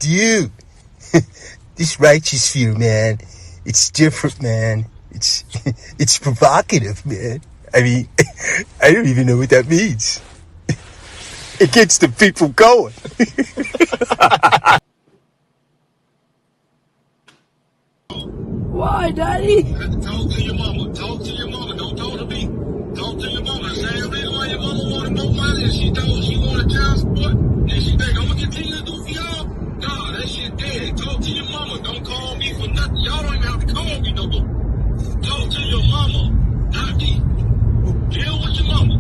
dude, this righteous fear, man, it's different, man. It's provocative, man. I mean, I don't even know what that means. It gets the people going. Why, Daddy? Talk to your mama. Talk to your mama. Don't talk to me. Talk to your mama. Same reason why your mama wanted more money and she told she wanted child support. And she think, I'm going to continue to do for y'all. Nah, that shit dead. Talk to your mama. Don't call me for nothing. Y'all don't even have to call me no more. Talk to your mama. Not me. Deal with your mama.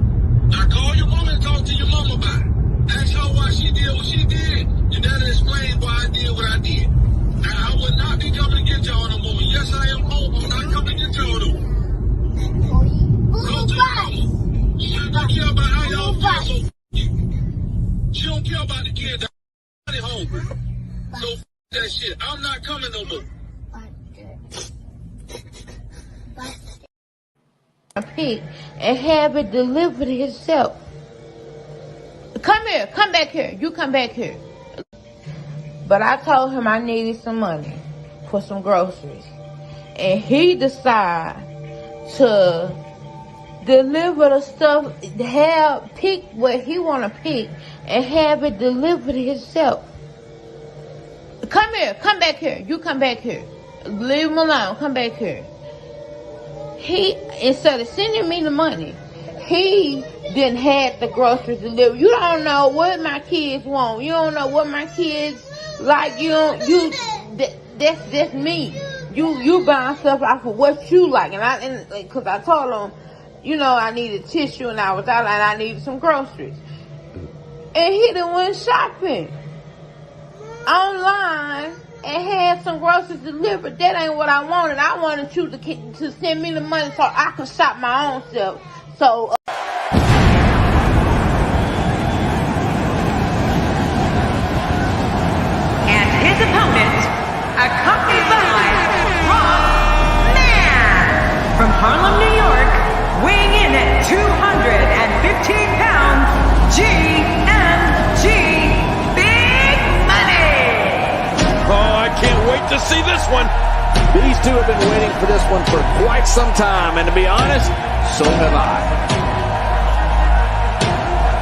Now call your mama and talk to your mama about it. Ask her why she did what she did. And that'll explain why I did what I did. Now, I would not be coming to get y'all no more. Yes, I am home. I'm not coming to get y'all no more. Talk to your mama. She don't care about how y'all feel, so you. She don't care about the kids that are home. So that shit. I'm not coming no more. Pick and have it delivered himself. Come here, come back here. You come back here. But I told him I needed some money for some groceries. And he decided to deliver the stuff, pick what he want to pick and have it delivered himself. Come here, come back here. You come back here. Leave him alone. Come back here. He, instead of sending me the money, he didn't have the groceries delivered. You don't know what my kids want. You don't know what my kids like. That's me. You buying stuff off of what you like. And cause I told him, I needed tissue and I was out and I needed some groceries. And he done went shopping online and had some groceries delivered. That ain't what I wanted. I wanted you to send me the money so I could shop my own self. So. And his opponent, accompanied by Rob Man, from Harlem, New York, weighing in at 215 pounds, GMG. Oh, I can't wait to see this one. These two have been waiting for this one for quite some time, and to be honest, so have I.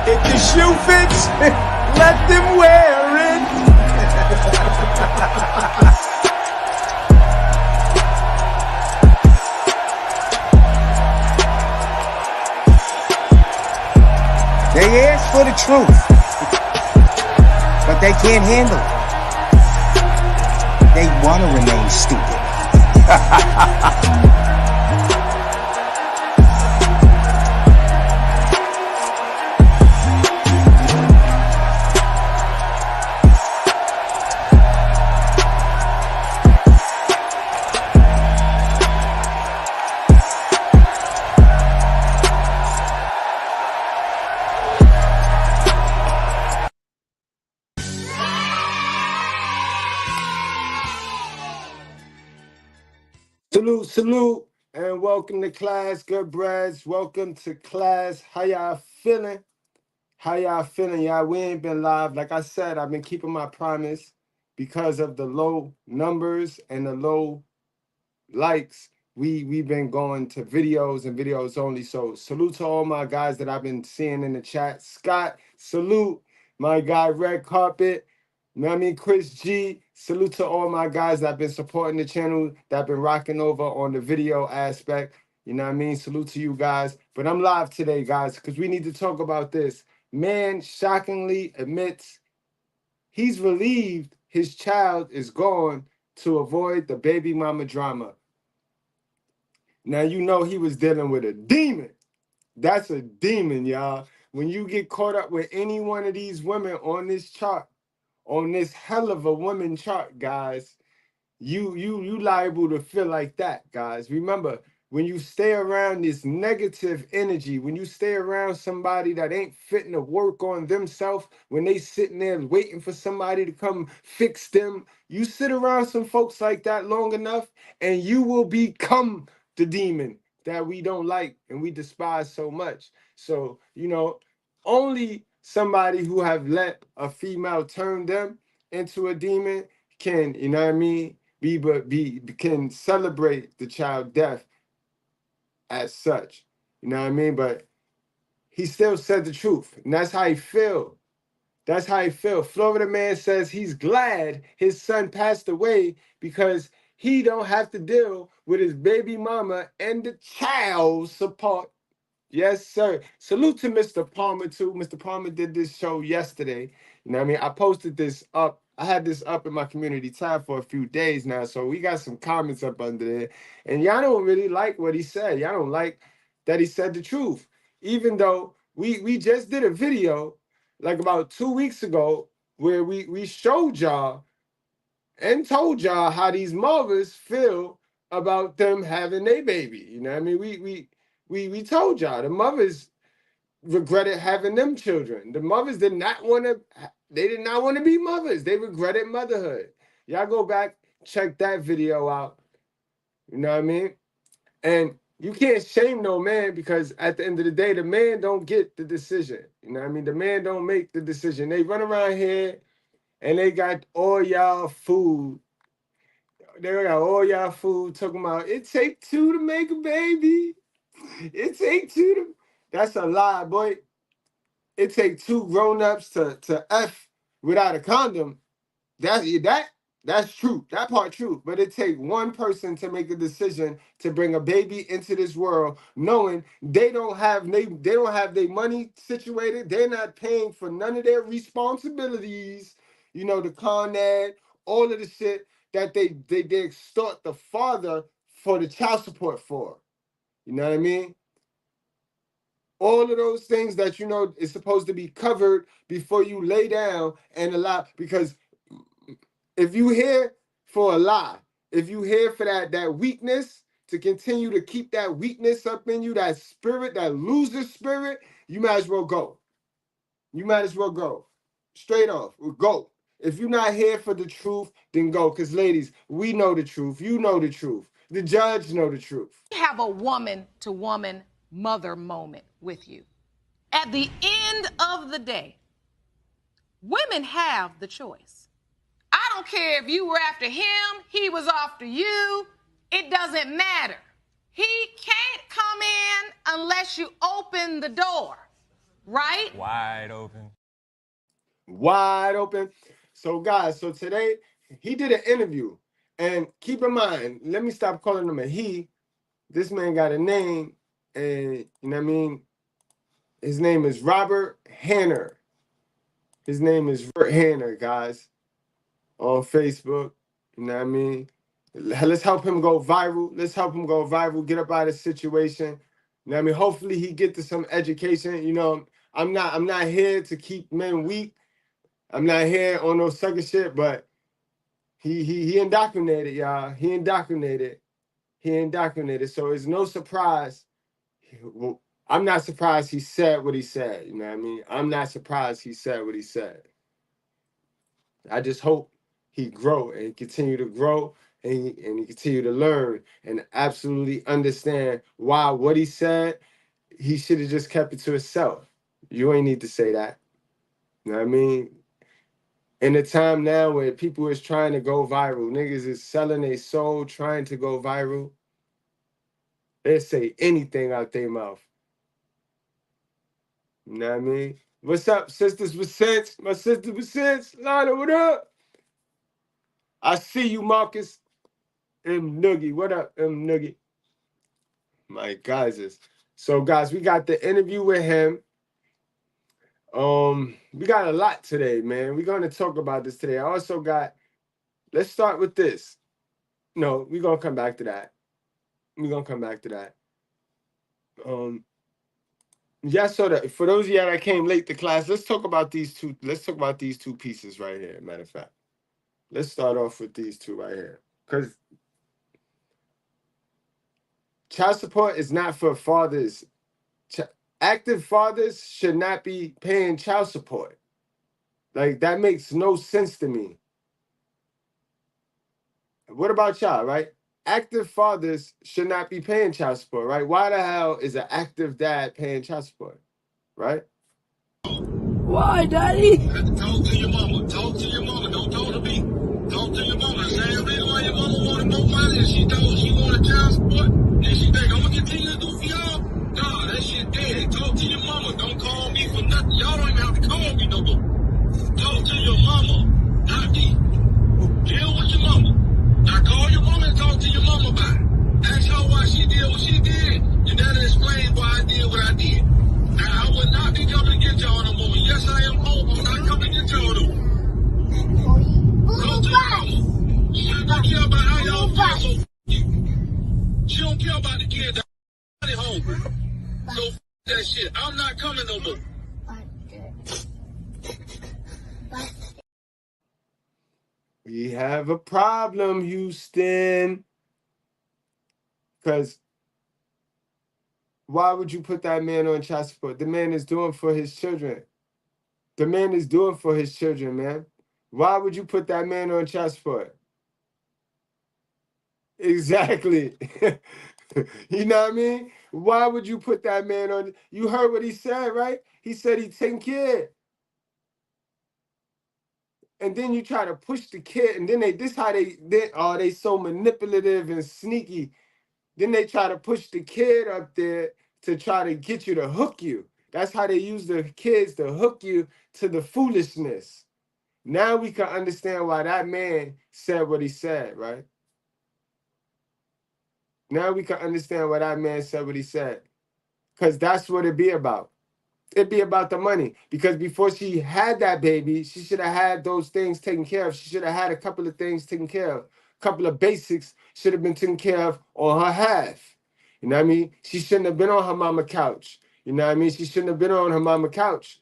If the shoe fits, let them wear it. They ask for the truth, but they can't handle it. They want to remain stupid. Salute, and welcome to class, good brads. Welcome to class. How y'all feeling? Y'all? We ain't been live. Like I said, I've been keeping my promise because of the low numbers and the low likes. We've been going to videos and videos only. So salute to all my guys that I've been seeing in the chat. Scott, salute. My guy, Red Carpet. You know what I mean? Chris G, salute to all my guys that have been supporting the channel, that have been rocking over on the video aspect. You know what I mean? Salute to you guys. But I'm live today, guys, because we need to talk about this. Man shockingly admits he's relieved his child is gone to avoid the baby mama drama. Now, you know he was dealing with a demon. That's a demon, y'all. When you get caught up with any one of these women on this chart, on this hell of a woman chart, guys, you liable to feel like that, guys. Remember, when you stay around this negative energy, when you stay around somebody that ain't fitting to work on themselves, when they sitting there waiting for somebody to come fix them, you sit around some folks like that long enough, and you will become the demon that we don't like and we despise so much. So, only somebody who have let a female turn them into a demon can, you know what I mean, can celebrate the child death as such. You know what I mean? But he still said the truth. And that's how he feel. That's how he feel. Florida man says he's glad his son passed away because he don't have to deal with his baby mama and the child support. Yes, sir. Salute to Mr. Palmer, too. Mr. Palmer did this show yesterday. You know what I mean? I posted this up. I had this up in my community tab for a few days now, so we got some comments up under there. And y'all don't really like what he said. Y'all don't like that he said the truth. Even though we just did a video like about 2 weeks ago where we showed y'all and told y'all how these mothers feel about them having their baby. You know what I mean? We told y'all the mothers regretted having them children. The mothers did not want to be mothers. They regretted motherhood. Y'all go back, check that video out. You know what I mean? And you can't shame no man because at the end of the day, the man don't get the decision. You know what I mean? The man don't make the decision. They run around here and they got all y'all food. They got all y'all food talking about it take two to make a baby. It take two to... That's a lie, boy. It take two grown-ups to F without a condom. That's true. That part true. But it take one person to make a decision to bring a baby into this world, knowing they don't have their money situated. They're not paying for none of their responsibilities. You know, the con ed, all of the shit that they extort the father for the child support for. You know what I mean? All of those things that you know is supposed to be covered before you lay down and allow, because if you here for a lie, if you here for that weakness, to continue to keep that weakness up in you, that spirit, that loser spirit, you might as well go. You might as well go. Straight off, go. If you're not here for the truth, then go. Because ladies, we know the truth. You know the truth. The judge know the truth. Have a woman-to-woman mother moment with you. At the end of the day, women have the choice. I don't care if you were after him, he was after you. It doesn't matter. He can't come in unless you open the door, right? Wide open. Wide open. So guys, so today he did an interview. And keep in mind, let me stop calling him a he. This man got a name, and you know what I mean? His name is Robert Hanner. His name is Robert Hanner, guys, on Facebook. You know what I mean? Let's help him go viral. Let's help him go viral, get up out of the situation. You know what I mean? Hopefully he get to some education. You know, I'm not here to keep men weak. I'm not here on no sucker shit, but he indoctrinated, y'all. He indoctrinated. So it's no surprise. I'm not surprised he said what he said. You know what I mean? I'm not surprised he said what he said. I just hope he grow and continue to grow and he continue to learn and absolutely understand why what he said, he should have just kept it to himself. You ain't need to say that. You know what I mean? In a time now where people is trying to go viral, niggas is selling their soul trying to go viral, they say anything out their mouth. You know what I mean? What's up, sisters with sense? My sister with sense. Lana, what up? I see you, Marcus. M. Noogie. What up, M. Noogie? My guys. So, guys, we got the interview with him. We got a lot today, man. We're going to talk about this today. I also got, let's start with this. No, we're going to come back to that. Yeah, so that for those of y'all that came late to class, let's talk about these two pieces right here, matter of fact. Let's start off with these two right here. Because child support is not for fathers. Active fathers should not be paying child support. Like, that makes no sense to me. What about y'all, right? Active fathers should not be paying child support, right? Why the hell is an active dad paying child support, right? Why, Daddy? Talk to your mama. Don't talk and she thought she wanted child support, and she think I'm gonna continue to do for y'all. Nah, that shit dead. Talk to your mama. Don't call me for nothing. Y'all don't even have to call me no more. Talk to your mama, not me. Deal with your mama. Now call your mama and talk to your mama about it. Ask her why she did what she did, and that'll explain why I did what I did. Now I would not be coming to get y'all no more. Yes, I am home. I'm not coming to get y'all no more. Talk to your mama. She don't care about how y'all feel, so f*** you. She don't care about the kid that's hungry. So f*** that shit. I'm not coming no more. We have a problem, Houston. Because why would you put that man on child support? The man is doing for his children. The man is doing for his children, man. Why would you put that man on child support? Exactly. You know what I mean? Why would you put that man on? You heard what he said, right? He said he's taking care. And then you try to push the kid, and then they so manipulative and sneaky. Then they try to push the kid up there to try to get you to hook you. That's how they use the kids to hook you to the foolishness. Now we can understand why that man said what he said, right? Now we can understand why that man said what he said. Because that's what it be about. It'd be about the money. Because before she had that baby, she should have had those things taken care of. She should have had a couple of things taken care of. A couple of basics should have been taken care of on her half. You know what I mean? She shouldn't have been on her mama couch. You know what I mean? She shouldn't have been on her mama couch.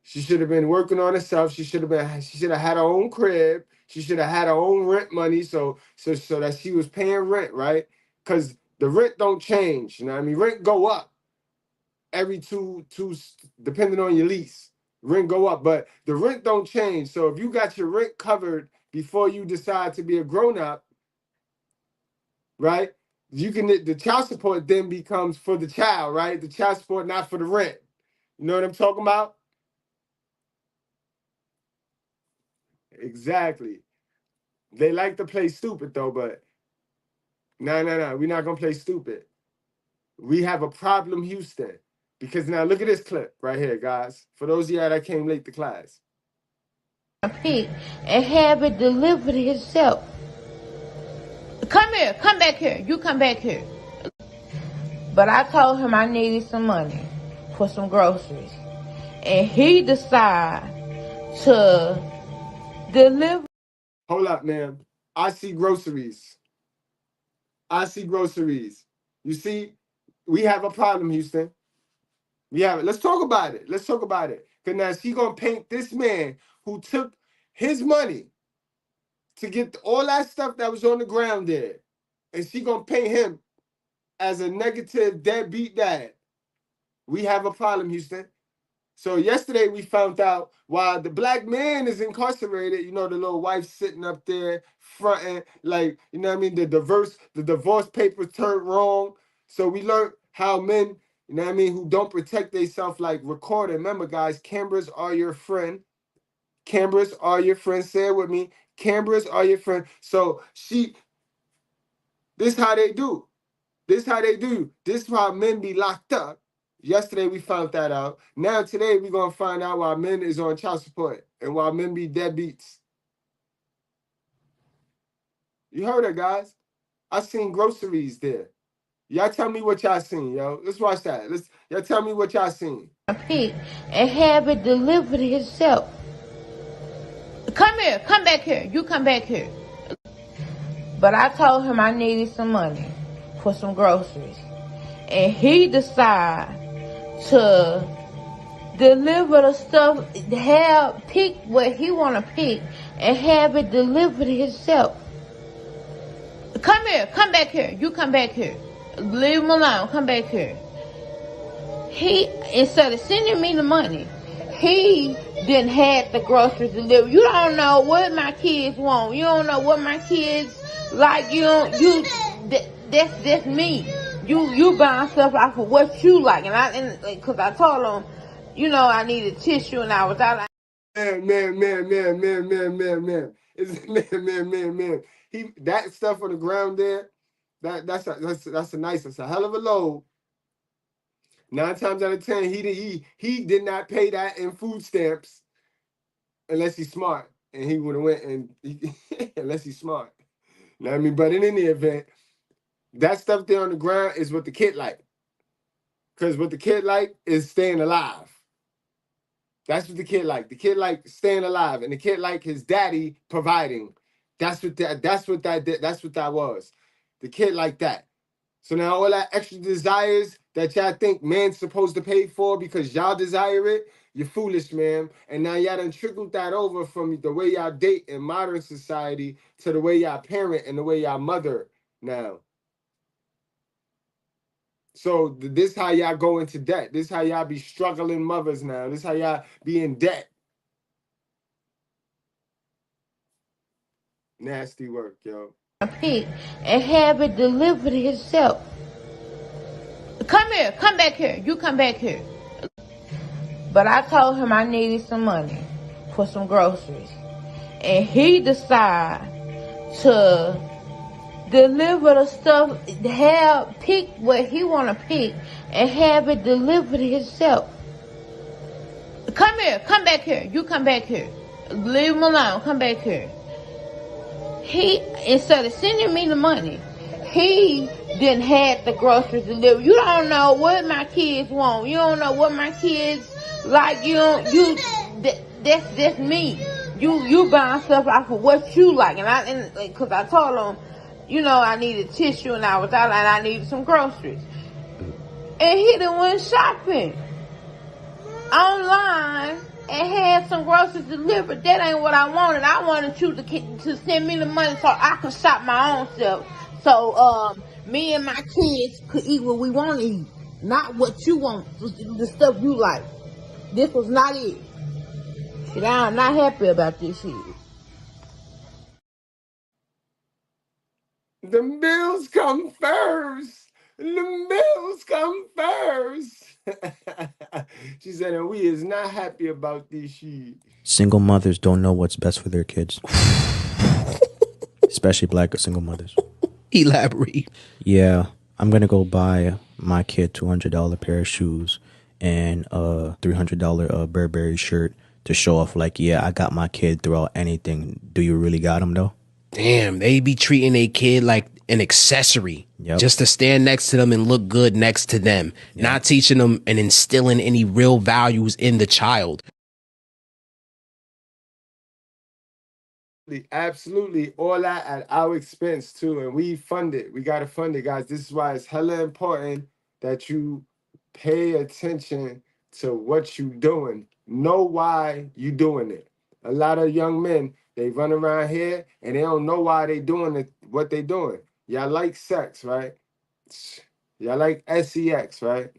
She should have been working on herself. She should have had her own crib. She should have had her own rent money so that she was paying rent, right? Because the rent don't change. You know what I mean? Rent go up every two depending on your lease. Rent go up, but the rent don't change. So if you got your rent covered before you decide to be a grown-up, right? The child support then becomes for the child, right? The child support not for the rent. You know what I'm talking about? Exactly. They like to play stupid though, but no. We're not gonna play stupid. We have a problem, Houston. Because now look at this clip right here, guys. For those of y'all that came late to class. Pig and have it delivered himself. Come here, come back here. You come back here. But I told him I needed some money for some groceries. And he decided to deliver. Hold up, man. I see groceries. You see, we have a problem, Houston. We have it. Let's talk about it. Because now she going to paint this man who took his money to get all that stuff that was on the ground there. And she going to paint him as a negative deadbeat dad. We have a problem, Houston. So yesterday we found out while the black man is incarcerated, you know, the little wife sitting up there fronting, like, you know what I mean? The divorce papers turned wrong. So we learned how men, you know what I mean, who don't protect themselves, like recording. Remember, guys, cameras are your friend. Cameras are your friend. Say it with me. Cameras are your friend. So this how they do. This is why men be locked up. Yesterday we found that out. Now today we're gonna find out why men is on child support and why men be deadbeats. You heard it, guys. I seen groceries there. Y'all tell me what y'all seen, yo. Let's watch that. Y'all tell me what y'all seen. Pig and have it delivered himself. Come here, come back here. You come back here. But I told him I needed some money for some groceries. And he decided to deliver the stuff, pick what he want to pick, and have it delivered himself. Come here, come back here. You come back here. Leave him alone. Come back here. He, instead of sending me the money, he didn't have the groceries delivered. You don't know what my kids want. You don't know what my kids like. That's me. You buying stuff off of what you like, and because I told him, you know, I needed tissue, and I was out. Man. It's man. That stuff on the ground there, that's a hell of a load. 9 times out of 10, he did not pay that in food stamps unless he's smart, and he would have went and unless he's smart. You know what I mean? But in any event, that stuff there on the ground is what the kid like. Because what the kid like is staying alive. That's what the kid like. The kid like staying alive, and the kid like his daddy providing. That's what that was. The kid like that. So now all that extra desires that y'all think man's supposed to pay for because y'all desire it, you're foolish, man. And now y'all done trickled that over from the way y'all date in modern society to the way y'all parent and the way y'all mother now. So this how y'all go into debt. This how y'all be struggling mothers now. This how y'all be in debt. Nasty work, yo. Pick and have it delivered himself. Come here, come back here. You come back here. But I told him I needed some money for some groceries, and he decided to deliver the stuff, pick what he want to pick, and have it delivered himself. Come here, come back here. You come back here. Leave him alone. Come back here. He, instead of sending me the money, he didn't have the groceries delivered. You don't know what my kids want. You don't know what my kids like. That's me. You buying stuff off of what you like, and because I told him, I needed tissue and I was out and I needed some groceries, and he done went shopping online and had some groceries delivered. That ain't what I wanted. I wanted you to send me the money so I could shop my own self. So me and my kids could eat what we want to eat, not what you want, the stuff you like. This was not it. Shit, I'm not happy about this shit. The bills come first. The bills come first. She said, and we is not happy about this shit. Single mothers don't know what's best for their kids. Especially black single mothers. Elaborate. Yeah, I'm going to go buy my kid $200 pair of shoes and a $300 Burberry shirt to show off like, yeah, I got my kid throughout anything. Do you really got him though? Damn, they be treating a kid like an accessory, just to stand next to them and look good next to them, not teaching them and instilling any real values in the child. Absolutely, all that at our expense too, and we fund it. We gotta fund it, guys. This is why it's hella important that you pay attention to what you doing. Know why you doing it. A lot of young men, they run around here and they don't know why they doing it, what they doing. Y'all like sex, right? Y'all like sex, right?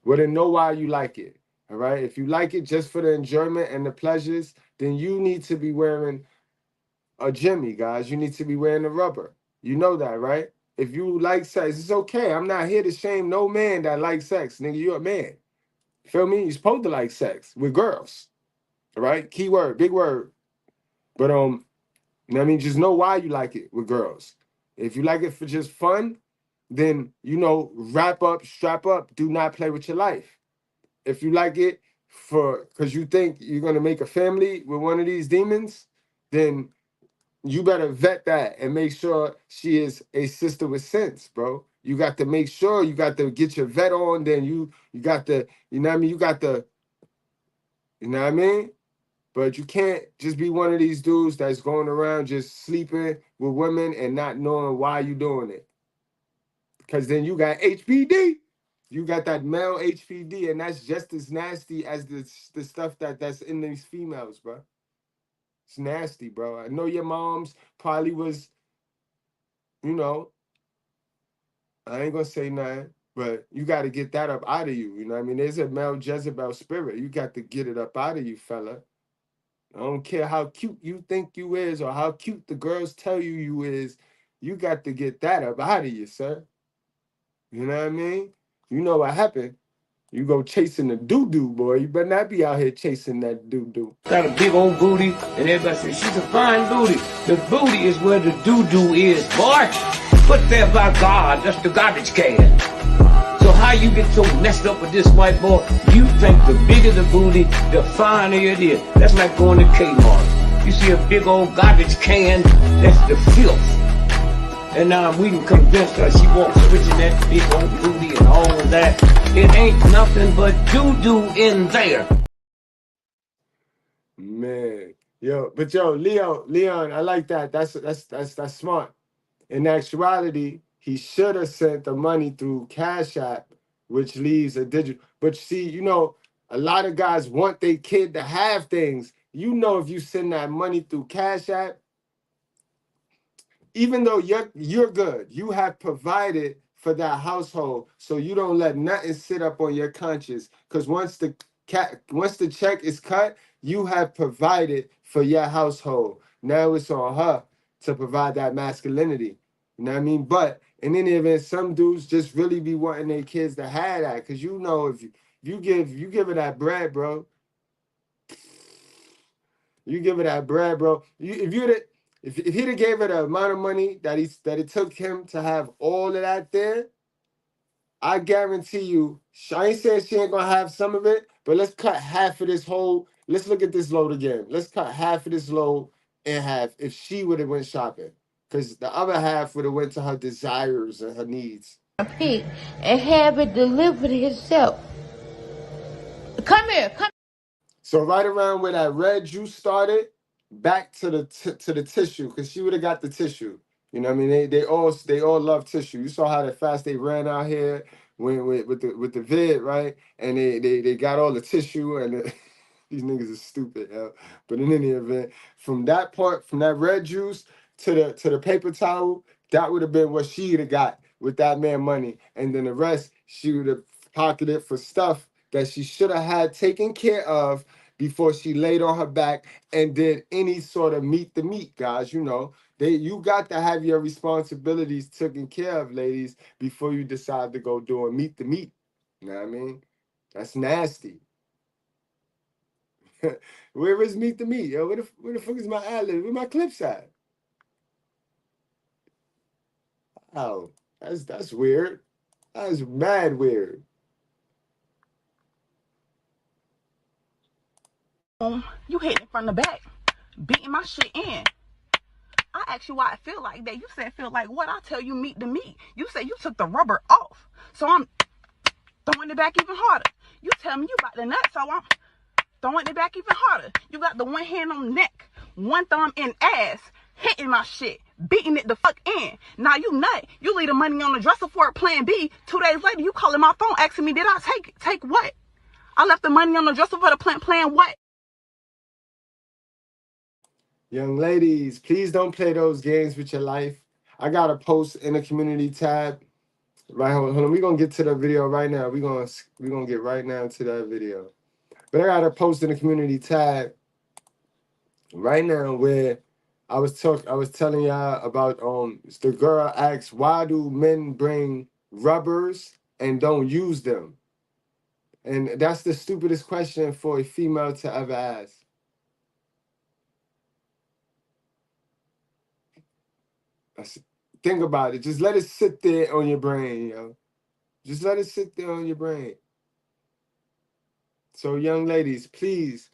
Well, then know why you like it, all right? If you like it just for the enjoyment and the pleasures, then you need to be wearing a Jimmy, guys. You need to be wearing a rubber. You know that, right? If you like sex, it's okay. I'm not here to shame no man that likes sex. Nigga, you're a man. Feel me? You're supposed to like sex with girls, all right? Key word, big word. But, you know what I mean? Just know why you like it with girls. If you like it for just fun, then, wrap up, strap up, do not play with your life. If you like it because you think you're going to make a family with one of these demons, then you better vet that and make sure she is a sister with sense, bro. You got to make sure, you got to get your vet on, then you got to, you know what I mean? You got to, you know what I mean? But you can't just be one of these dudes that's going around just sleeping with women and not knowing why you doing it. Because then you got HPD. You got that male HPD, and that's just as nasty as the stuff that's in these females, bro. It's nasty, bro. I know your moms probably was, I ain't going to say nothing, but you got to get that up out of you. You know what I mean? There's a male Jezebel spirit. You got to get it up out of you, fella. I don't care how cute you think you is or how cute the girls tell you is. You got to get that up out of you, sir. You know what I mean? You know what happened. You go chasing the doo-doo, boy. You better not be out here chasing that doo-doo. Got a big old booty, and everybody says, she's a fine booty. The booty is where the doo-doo is, boy. put there by God. That's the garbage can. So how you get so messed up with this white boy? You think the bigger the booty, the finer it is. That's like going to Kmart. You see a big old garbage can, that's the filth. And now we can convince her she won't switching that big old booty and all of that. It ain't nothing but doo-doo in there. Man, yo, but yo, Leon, I like that. That's smart. In actuality, he should have sent the money through Cash App, which leaves a digital. But see, you know, a lot of guys want their kid to have things. You know, if you send that money through Cash App, even though you're good, you have provided for that household, so you don't let nothing sit up on your conscience. Because once the check is cut, you have provided for your household. Now it's on her to provide that masculinity. You know what I mean? But in any event, some dudes just really be wanting their kids to have that. Because you know, if you give her that bread, bro. You give her that bread, bro. If he'd have gave her the amount of money that it took him to have all of that there, I guarantee you, I ain't saying she ain't gonna have some of it, but let's cut half of this whole. Let's look at this load again. Let's cut half of this load in half if she would have went shopping, because the other half would have went to her desires and her needs. Pick and have it delivered himself. Come here, come. So right around where that red juice started, back to the tissue, because she would have got the tissue. You know what I mean? They all love tissue. You saw how fast they ran out here with the vid, right? And they got all the tissue, and these niggas are stupid, yo. But in any event, from that red juice to the paper towel, that would have been what she'd have got with that man money. And then the rest, she would have pocketed for stuff that she should have had taken care of before she laid on her back and did any sort of meet the meat, guys. You know, you got to have your responsibilities taken care of, ladies, before you decide to go do and meet the meat. You know what I mean? That's nasty. Where is meet the meat? Yo, where the fuck is my ad-lib? Where my clips at? Oh, that's weird. That's mad weird. You hitting from the back, beating my shit in. I asked you why it feel like that. You said feel like what? I tell you meet the meat. You said you took the rubber off. So I'm throwing it back even harder. You tell me you got the nut, so I'm throwing it back even harder. You got the one hand on the neck, one thumb in ass, hitting my shit, beating it the fuck in. Now you nut. You leave the money on the dresser for a plan B. 2 days later, you calling my phone asking me, did I take what? I left the money on the dresser for the plan what? Young ladies, please don't play those games with your life. I got a post in the community tab. Right, hold on. We're gonna get to the video right now. We're gonna get right now to that video. But I got a post in the community tab right now where I was telling y'all about the girl asks, why do men bring rubbers and don't use them? And that's the stupidest question for a female to ever ask. Think about it. Just let it sit there on your brain, yo. Just let it sit there on your brain. So, young ladies, please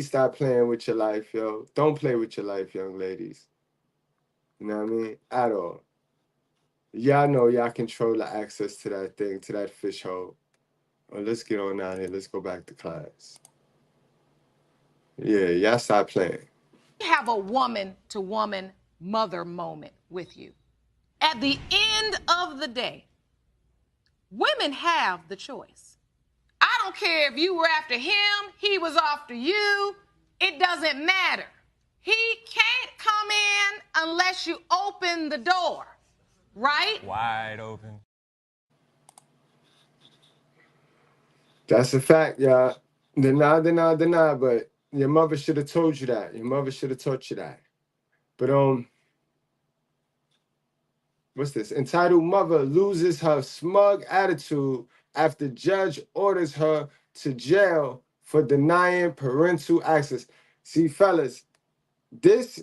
stop playing with your life, yo. Don't play with your life, young ladies. You know what I mean? At all. Y'all know y'all control the access to that thing, to that fish hole. Well, let's get on out here. Let's go back to class. Yeah, y'all stop playing. Have a woman-to-woman mother moment with you. At the end of the day, women have the choice. I don't care if you were after him, he was after you. It doesn't matter. He can't come in unless you open the door, right? Wide open. That's a fact, y'all. Deny, but your mother should have told you that. Your mother should have taught you that. But what's this? Entitled mother loses her smug attitude after judge orders her to jail for denying parental access. See, fellas, this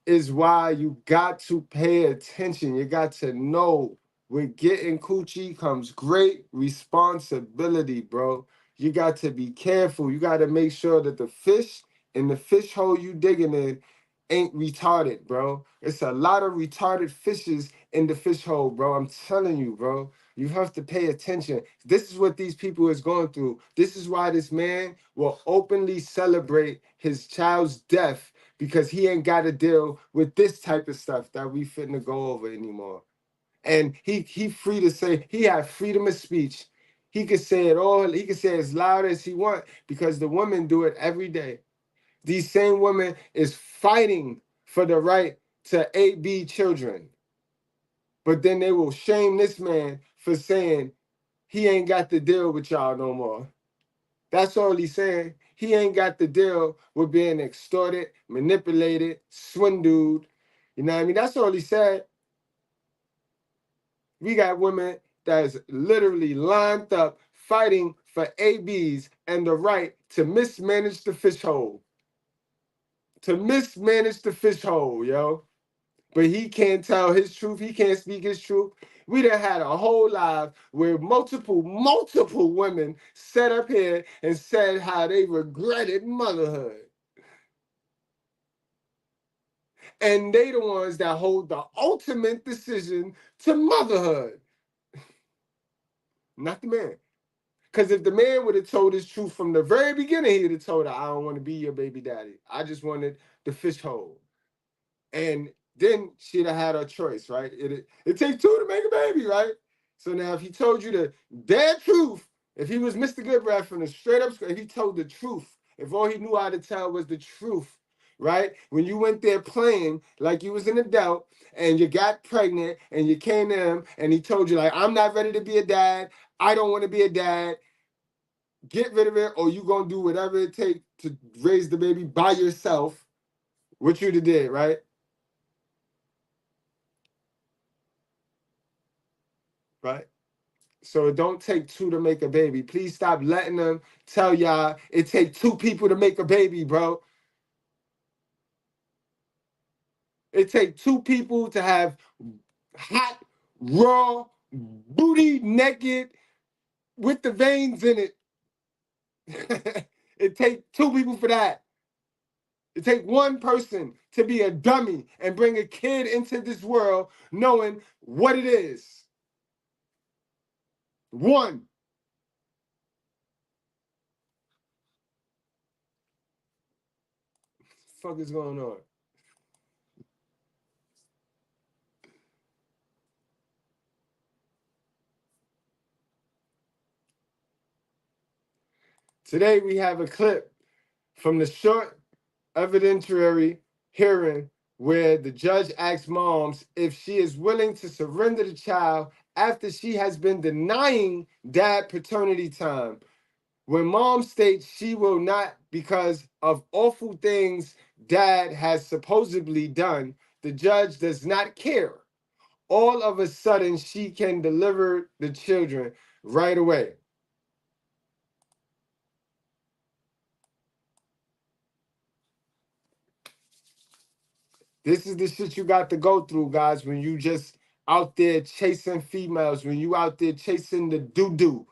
is why you got to pay attention. You got to know with getting coochie comes great responsibility, bro. You got to be careful. You got to make sure that the fish in the fish hole you digging in ain't retarded, bro. It's a lot of retarded fishes in the fish hole, bro. I'm telling you, bro. You have to pay attention. This is what these people is going through. This is why this man will openly celebrate his child's death, because he ain't got to deal with this type of stuff that we finna go over anymore. And he free to say, he have freedom of speech. He could say it all. He could say as loud as he want, because the women do it every day. These same women is fighting for the right to AB children. But then they will shame this man for saying he ain't got to deal with y'all no more. That's all he's saying. He ain't got to deal with being extorted, manipulated, swindled. You know what I mean? That's all he said. We got women that's literally lined up fighting for ABs and the right to mismanage the fish hole. To mismanage the fish hole, yo. But he can't tell his truth. He can't speak his truth. We done had a whole live where multiple women sat up here and said how they regretted motherhood. And they the ones that hold the ultimate decision to motherhood. Not the man. Because if the man would have told his truth from the very beginning, he would have told her, I don't want to be your baby daddy. I just wanted the fish hole. And then she'd have had her choice, right? It takes two to make a baby, right? So now if he told you the dead truth, if he was Mr. Goodbread from the straight up, if he told the truth, if all he knew how to tell was the truth, right? When you went there playing like you was an adult and you got pregnant and you came to him and he told you like, I'm not ready to be a dad. I don't want to be a dad. Get rid of it, or you gonna do whatever it takes to raise the baby by yourself. What you'd have did, right? Right? So it don't take two to make a baby. Please stop letting them tell y'all it take two people to make a baby, bro. It take two people to have hot, raw, booty naked with the veins in it. It take two people for that. It take one person to be a dummy and bring a kid into this world knowing what it is. One. What the fuck is going on? Today we have a clip from the short evidentiary hearing where the judge asks moms if she is willing to surrender the child after she has been denying dad paternity time. When mom states she will not because of awful things dad has supposedly done, the judge does not care. All of a sudden, she can deliver the children right away. This is the shit you got to go through, guys, when you just out there chasing females, when you out there chasing the doo-doo.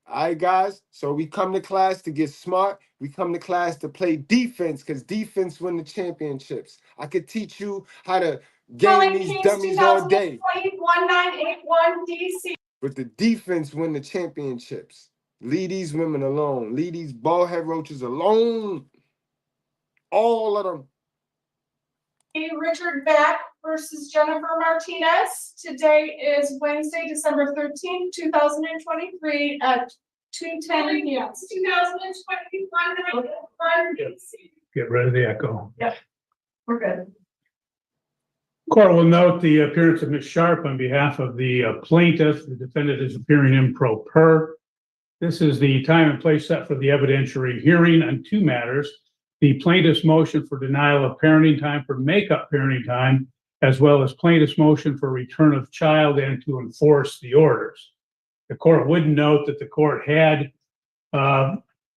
All right, guys? So we come to class to get smart. We come to class to play defense, because defense win the championships. I could teach you how to game these dummies all day. 1981 DC. But the defense win the championships. Leave these women alone. Leave these bald head roaches alone. All of them. Richard Beck versus Jennifer Martinez. Today is Wednesday, December 13th, 2023 at 2:10 p.m. 2021. Get rid of the echo. Yep, we're good. Court will note the appearance of Ms. Sharp on behalf of the plaintiff. The defendant is appearing in pro per. This is the time and place set for the evidentiary hearing on two matters: the plaintiff's motion for denial of parenting time for makeup parenting time, as well as plaintiff's motion for return of child and to enforce the orders. The court would note that the court had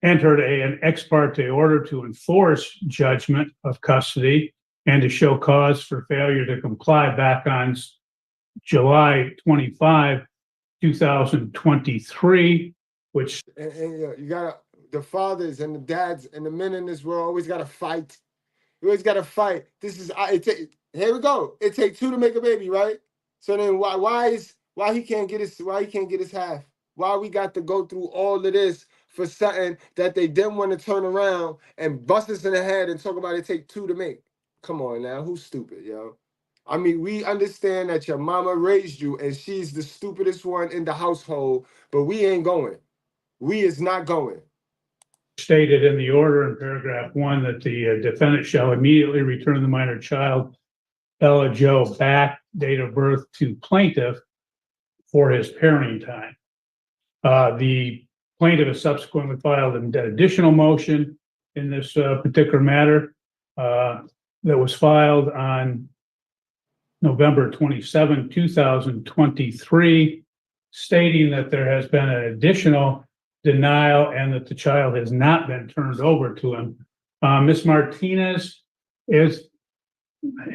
entered an ex parte order to enforce judgment of custody and to show cause for failure to comply back on July 25, 2023, which And you gotta, the fathers and the dads and the men in this world always gotta fight. You always gotta fight. This is here we go. It takes two to make a baby, right? So then why he can't get his half? Why we got to go through all of this for something that they didn't want to turn around and bust us in the head and talk about it take two to make? Come on now, who's stupid, yo? I mean, we understand that your mama raised you and she's the stupidest one in the household, but we ain't going. We is not going. Stated in the order in paragraph 1 that the defendant shall immediately return the minor child, Ella Joe, back, date of birth, to plaintiff for his parenting time. The plaintiff has subsequently filed an additional motion in this particular matter that was filed on November 27, 2023, stating that there has been an additional denial and that the child has not been turned over to him. Ms. Martinez,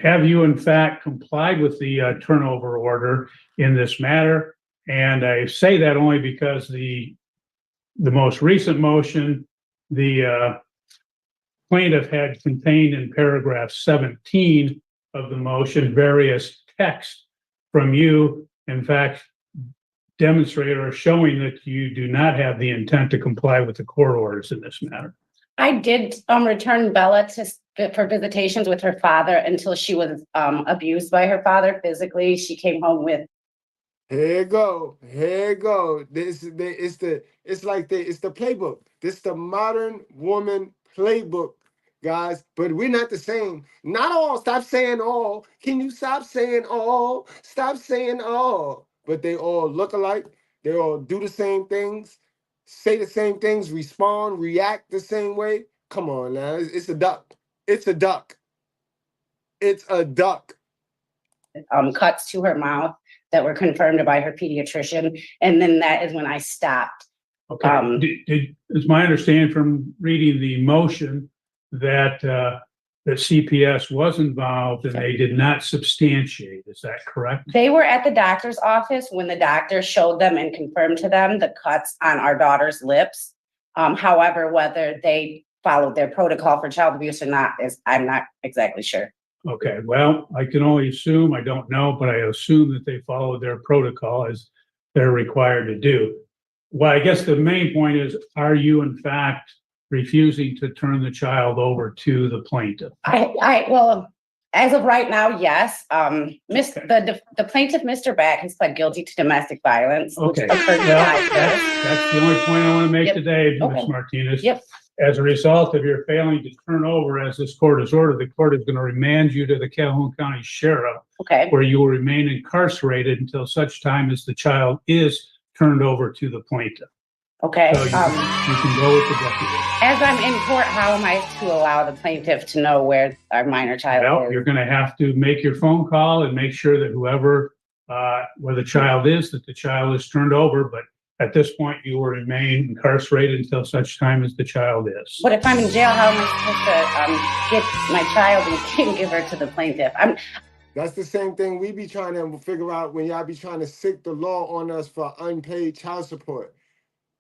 have you in fact complied with the turnover order in this matter? And I say that only because the most recent motion, the plaintiff had contained in paragraph 17 of the motion various texts from you, in fact, demonstrate or showing that you do not have the intent to comply with the court orders in this matter. I did return Bella for visitations with her father until she was abused by her father physically. She came home with. Here you go. It's the playbook. This is the modern woman playbook, guys. But we're not the same. Not all. Stop saying all. Can you stop saying all? Stop saying all. But they all look alike. They all do the same things, say the same things, respond, react the same way. Come on now. It's a duck. It's a duck. It's a duck. Cuts to her mouth that were confirmed by her pediatrician. And then that is when I stopped. Okay. It's my understanding from reading the motion that that CPS was involved and they did not substantiate. Is that correct? They were at the doctor's office when the doctor showed them and confirmed to them the cuts on our daughter's lips. However, whether they followed their protocol for child abuse or not I'm not exactly sure. Okay, well, I can only assume, I don't know, but I assume that they followed their protocol as they're required to do. Well, I guess the main point is, are you in fact refusing to turn the child over to the plaintiff? Well, as of right now, yes. The plaintiff, Mr. Back, has pled guilty to domestic violence. Okay, well, that's the only point I want to make today, Ms. Martinez. Yep. As a result of your failing to turn over, as this court has ordered, the court is going to remand you to the Calhoun County Sheriff, where you will remain incarcerated until such time as the child is turned over to the plaintiff. Okay. So you can go with the deputy. As I'm in court, how am I to allow the plaintiff to know where our minor child is? You're going to have to make your phone call and make sure that whoever, where the child is, that the child is turned over. But at this point, you will remain incarcerated until such time as the child is. But if I'm in jail, how am I supposed to get my child and give her to the plaintiff? That's the same thing we be trying to figure out when y'all be trying to sick the law on us for unpaid child support.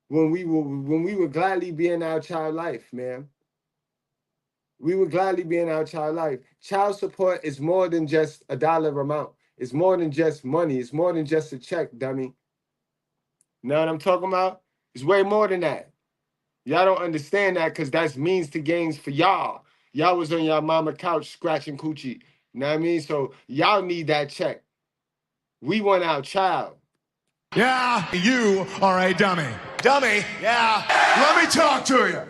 When we would gladly be in our child life, man. We would gladly be in our child life. Child support is more than just a dollar amount. It's more than just money. It's more than just a check, dummy. Know what I'm talking about? It's way more than that. Y'all don't understand that because that's means to gains for y'all. Y'all was on y'all mama couch scratching coochie. You know what I mean? So y'all need that check. We want our child. Yeah, you are a dummy. Dummy, yeah. Let me talk to you.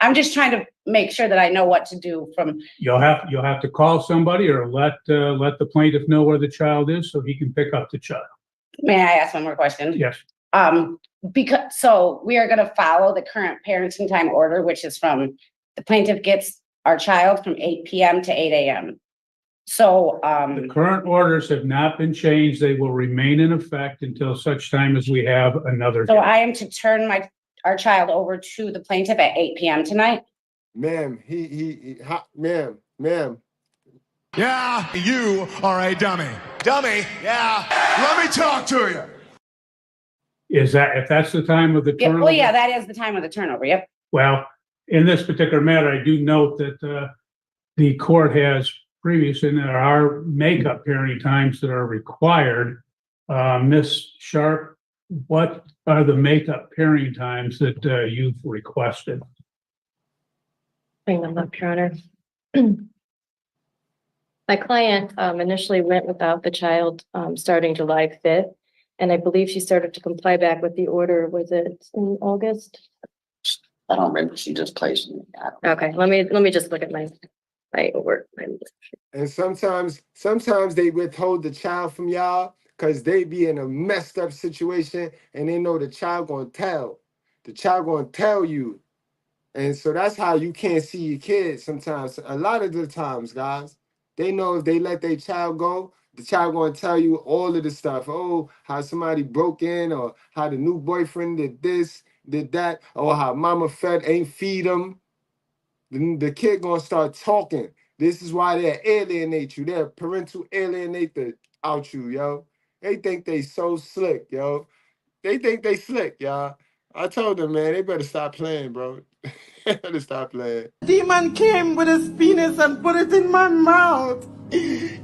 I'm just trying to make sure that I know what to do from. You'll have to call somebody or let the plaintiff know where the child is so he can pick up the child. May I ask one more question? Yes. So we are going to follow the current parenting time order, which is from the plaintiff gets our child from 8 p.m. to 8 a.m. So the current orders have not been changed. They will remain in effect until such time as we have another. So I am to turn our child over to the plaintiff at 8 p.m. tonight? Ma'am, ma'am, Yeah, you are a dummy. Dummy, yeah. Let me talk to you. Is that, if that's the time of the Yeah, turnover? well, yeah, that is the time of the turnover. Yep. Well, in this particular matter, I do note that the court has previously, and there are makeup parenting times that are required. Ms. Sharp, what are the makeup parenting times that you've requested? Bring them up, Your Honor. My client initially went without the child starting July 5th, and I believe she started to comply back with the order. Was it in August? I don't remember. She just placed me. Okay, let me just look at my work. And sometimes they withhold the child from y'all because they be in a messed up situation and they know the child gonna tell. The child gonna tell you. And so that's how you can't see your kids sometimes. A lot of the times, guys, they know if they let their child go, the child gonna tell you all of the stuff. Oh, how somebody broke in, or how the new boyfriend did this, did that, or how mama ain't feed them. The kid gonna start talking. This is why they alienate you. They're parental alienate out you, yo. They think they so slick, yo. They think they slick, y'all. I told them, man, they better stop playing, bro. They better stop playing. Demon came with his penis and put it in my mouth.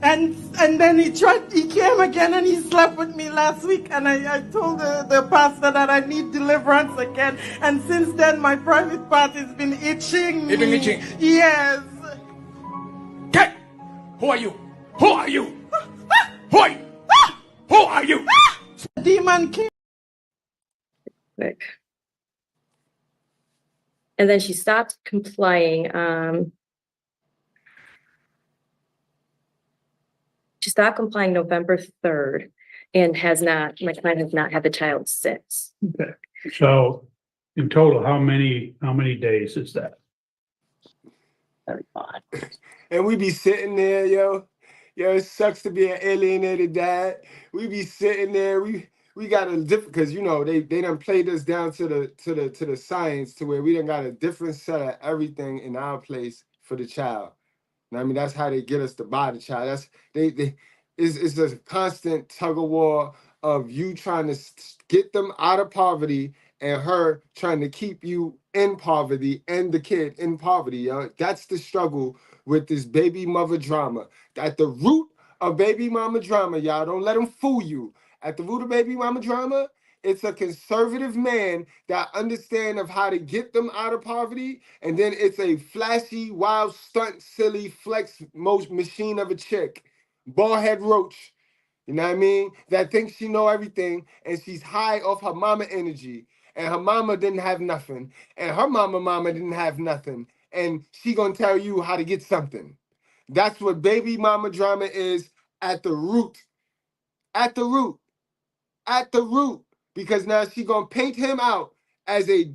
And then he came again and he slept with me last week, and I told the pastor that I need deliverance again. And since then my private part has been itching. It's been itching? Yes. Okay. Who are you? Who are you? Who are you? Who are you? Demon came. Quick. And then she stopped complying. She stopped complying November 3rd and my client has not had the child since. Okay. So in total, how many days is that? 35. And we be sitting there, yo. Yo, it sucks to be an alienated dad. We be sitting there. We got a different, because you know they done played us down to the science, to where we done got a different set of everything in our place for the child. And I mean, that's how they get us to buy the child. That's it's a constant tug of war of you trying to get them out of poverty and her trying to keep you in poverty and the kid in poverty. Yo. That's the struggle with this baby mother drama. At the root of baby mama drama, y'all, don't let them fool you. At the root of baby mama drama, it's a conservative man that understands of how to get them out of poverty, and then it's a flashy, wild, stunt, silly, flex machine of a chick, ballhead roach. You know what I mean? That thinks she know everything, and she's high off her mama energy, and her mama didn't have nothing, and her mama didn't have nothing, and she gonna tell you how to get something. That's what baby mama drama is at the root. At the root. At the root, because now she gonna paint him out as a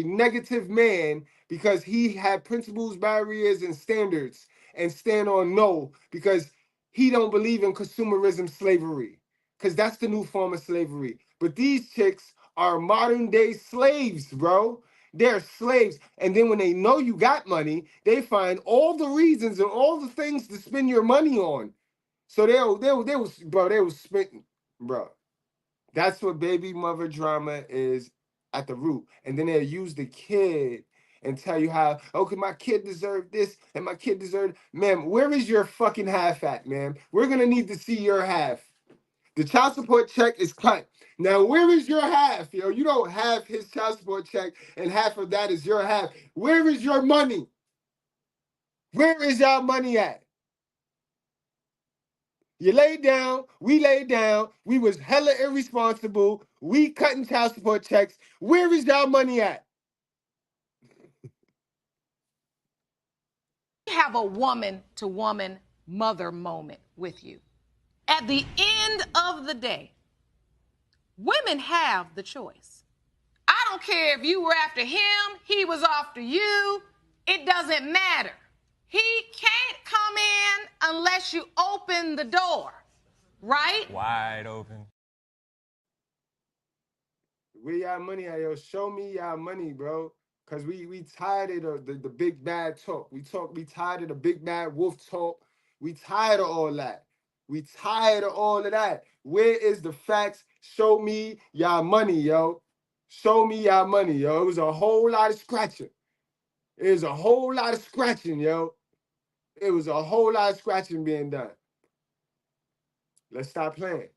negative man because he had principles, barriers, and standards, and stand on no because he don't believe in consumerism slavery, because that's the new form of slavery. But these chicks are modern day slaves, bro. They're slaves, and then when they know you got money, they find all the reasons and all the things to spend your money on. So they will spend, bro. That's what baby mother drama is at the root. And then they'll use the kid and tell you how, okay, my kid deserved this and my kid deserved. Ma'am, where is your fucking half at, ma'am? We're gonna need to see your half. The child support check is cut. Now, where is your half? Yo, you don't have his child support check, and half of that is your half. Where is your money? Where is y'all money at? You laid down, we laid down, we was hella irresponsible, we cutting child support checks. Where is y'all money at? Have a woman-to-woman mother moment with you. At the end of the day, women have the choice. I don't care if you were after him, he was after you, it doesn't matter. He can't come in unless you open the door, right? Wide open. Where y'all money at, yo? Show me y'all money, bro. Cause we tired of the big bad talk. We tired of the big bad wolf talk. We tired of all that. We tired of all of that. Where is the facts? Show me y'all money, yo. Show me y'all money, yo. It was a whole lot of scratching. It was a whole lot of scratching, yo. It was a whole lot of scratching being done. Let's stop playing.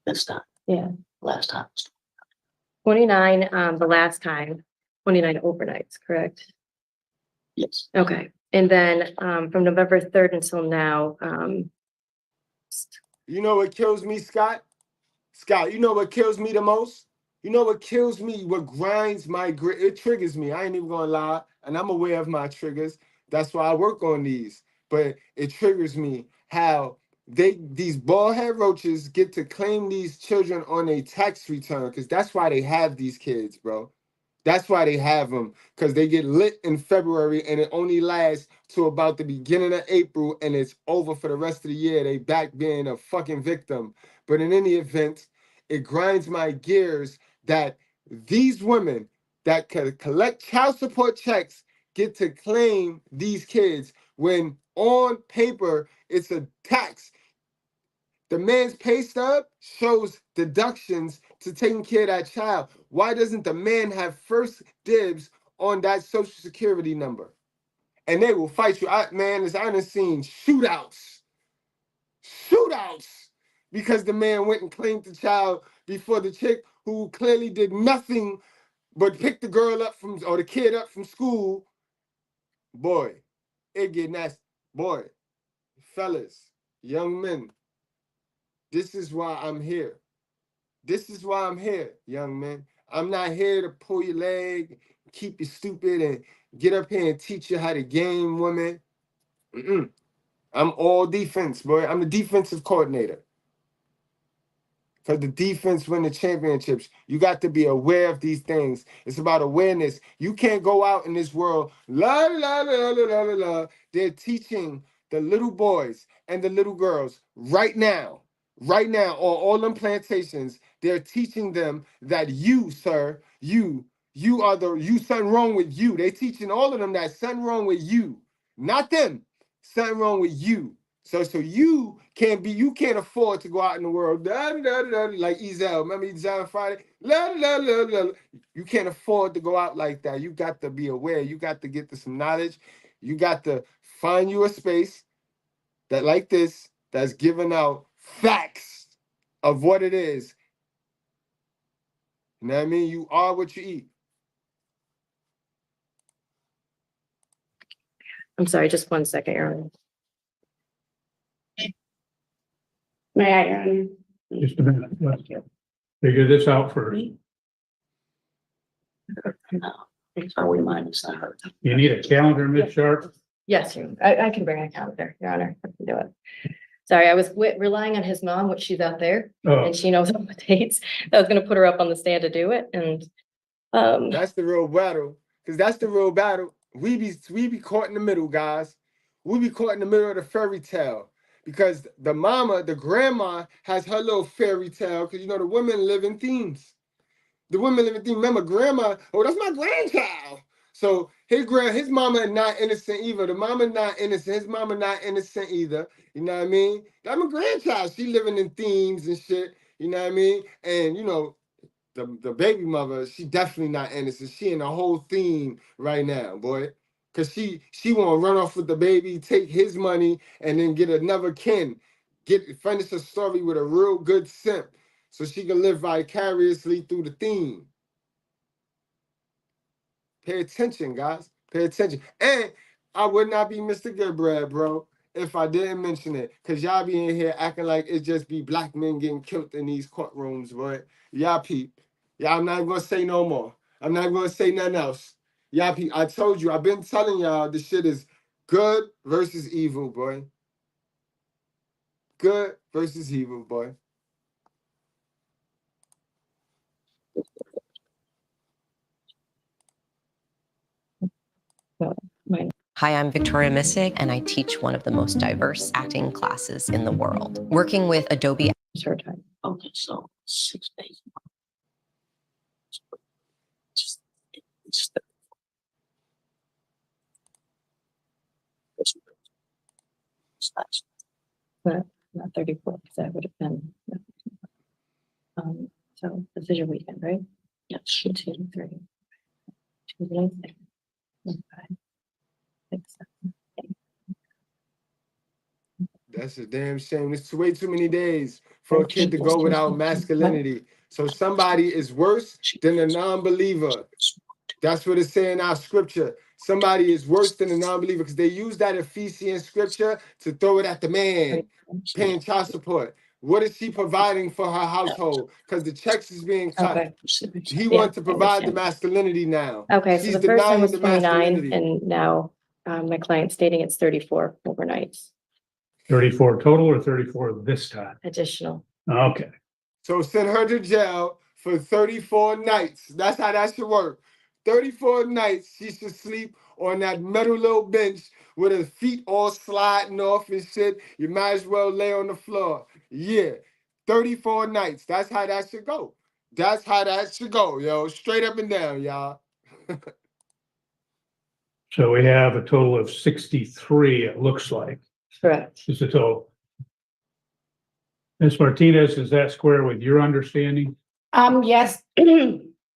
This time. Yeah. Last time. 29, the last time, 29 overnights, correct? Yes. Okay. And then from November 3rd until now, You know what kills me, Scott? Scott, you know what kills me the most? You know what kills me, what grinds my grit? It triggers me. I ain't even gonna lie. And I'm aware of my triggers. That's why I work on these. But it triggers me how these bald head roaches get to claim these children on a tax return, because that's why they have these kids, bro. That's why they have them, because they get lit in February and it only lasts to about the beginning of April and it's over for the rest of the year. They back being a fucking victim. But in any event, it grinds my gears that these women that can collect child support checks get to claim these kids when on paper it's a tax. The man's pay stub shows deductions to taking care of that child. Why doesn't the man have first dibs on that social security number? And they will fight you. Man, I done seen shootouts, because the man went and claimed the child before the chick who clearly did nothing but pick the girl up from, or the kid up from school. Boy, it get nasty. Boy, fellas, young men, this is why I'm here. This is why I'm here, young man. I'm not here to pull your leg, keep you stupid, and get up here and teach you how to game, woman. I'm all defense, boy. I'm the defensive coordinator. Because the defense win the championships. You got to be aware of these things. It's about awareness. You can't go out in this world, la, la, la, la, la, la, la. They're teaching the little boys and the little girls right now, on all them plantations, they're teaching them that you, sir, you something wrong with you. They're teaching all of them that something wrong with you, not them, something wrong with you. So you can't afford to go out in the world, like Ezel. Remember Ezel Friday? You can't afford to go out like that. You got to be aware. You got to get to some knowledge. You got to find you a space that like this, that's giving out facts of what it is. You know what I mean? You are what you eat. I'm sorry, just 1 second, Aaron. May I, Your Honor? Just a minute. Let's figure this out first. No. So we might have signed her. You need a calendar, Ms. Sharp? Yes, I can bring a calendar, Your Honor. I can do it. Sorry, I was relying on his mom, which she's out there, and she knows all the dates. I was going to put her up on the stand to do it, and that's the real battle, because that's the real battle. We be caught in the middle, guys. We be caught in the middle of the fairy tale, because the grandma has her little fairy tale, because the women live in themes. The women live in themes. Remember, grandma, oh, that's my grandchild. So his mama is not innocent either. The mama not innocent. His mama not innocent either. You know what I mean? That's my grandchild. She living in themes and shit. You know what I mean? And the baby mother, she definitely not innocent. She in a whole theme right now, boy. Cause she want to run off with the baby, take his money, and then get another kin. Finish a story with a real good simp, so she can live vicariously through the theme. Pay attention, guys. Pay attention. And I would not be Mr. Goodbread, bro, if I didn't mention it. Because y'all be in here acting like it just be black men getting killed in these courtrooms, boy. Y'all peep. Yeah, I'm not going to say no more. I'm not going to say nothing else. Y'all peep. I told you, I've been telling y'all this shit is good versus evil, boy. Good versus evil, boy. Hi, I'm Victoria Missick, and I teach one of the most diverse acting classes in the world. Working with Adobe. Okay, so 6 days. But not 34, because that would have been. So this is your weekend, right? Yes. 2, 3. Tuesday, 5, 6, 7, 8. That's a damn shame. It's way too many days for a kid to go without masculinity. So somebody is worse than a non-believer. That's what it's saying in our scripture. Somebody is worse than a non-believer because they use that Ephesian scripture to throw it at the man paying child support. What is she providing for her household? Because the checks is being cut. Okay. He wants to provide the masculinity now. Okay, so She's the first one denying was the 29, masculinity. and now my client's stating it's 34 overnights 34 total or 34 this time? additional. Okay. So send her to jail for 34 nights. That's how that should work. 34 nights she should sleep on that metal little bench with her feet all sliding off and shit. You might as well lay on the floor. Yeah, 34 nights. That's how that should go. That's how that should go, yo. Straight up and down, y'all. So we have a total of 63, it looks like. Correct. Is the total. Ms. Martinez, is that square with your understanding? Yes,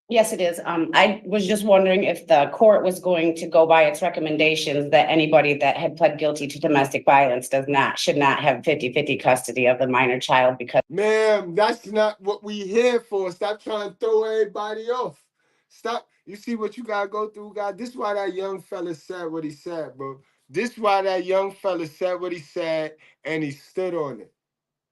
yes, it is. I was just wondering if the court was going to go by its recommendations that anybody that had pled guilty to domestic violence should not have 50-50 custody of the minor child because. Ma'am, that's not what we here for. Stop trying to throw everybody off. Stop. You see what you gotta go through, God? This is why that young fella said what he said, bro. This is why that young fella said what he said, and he stood on it.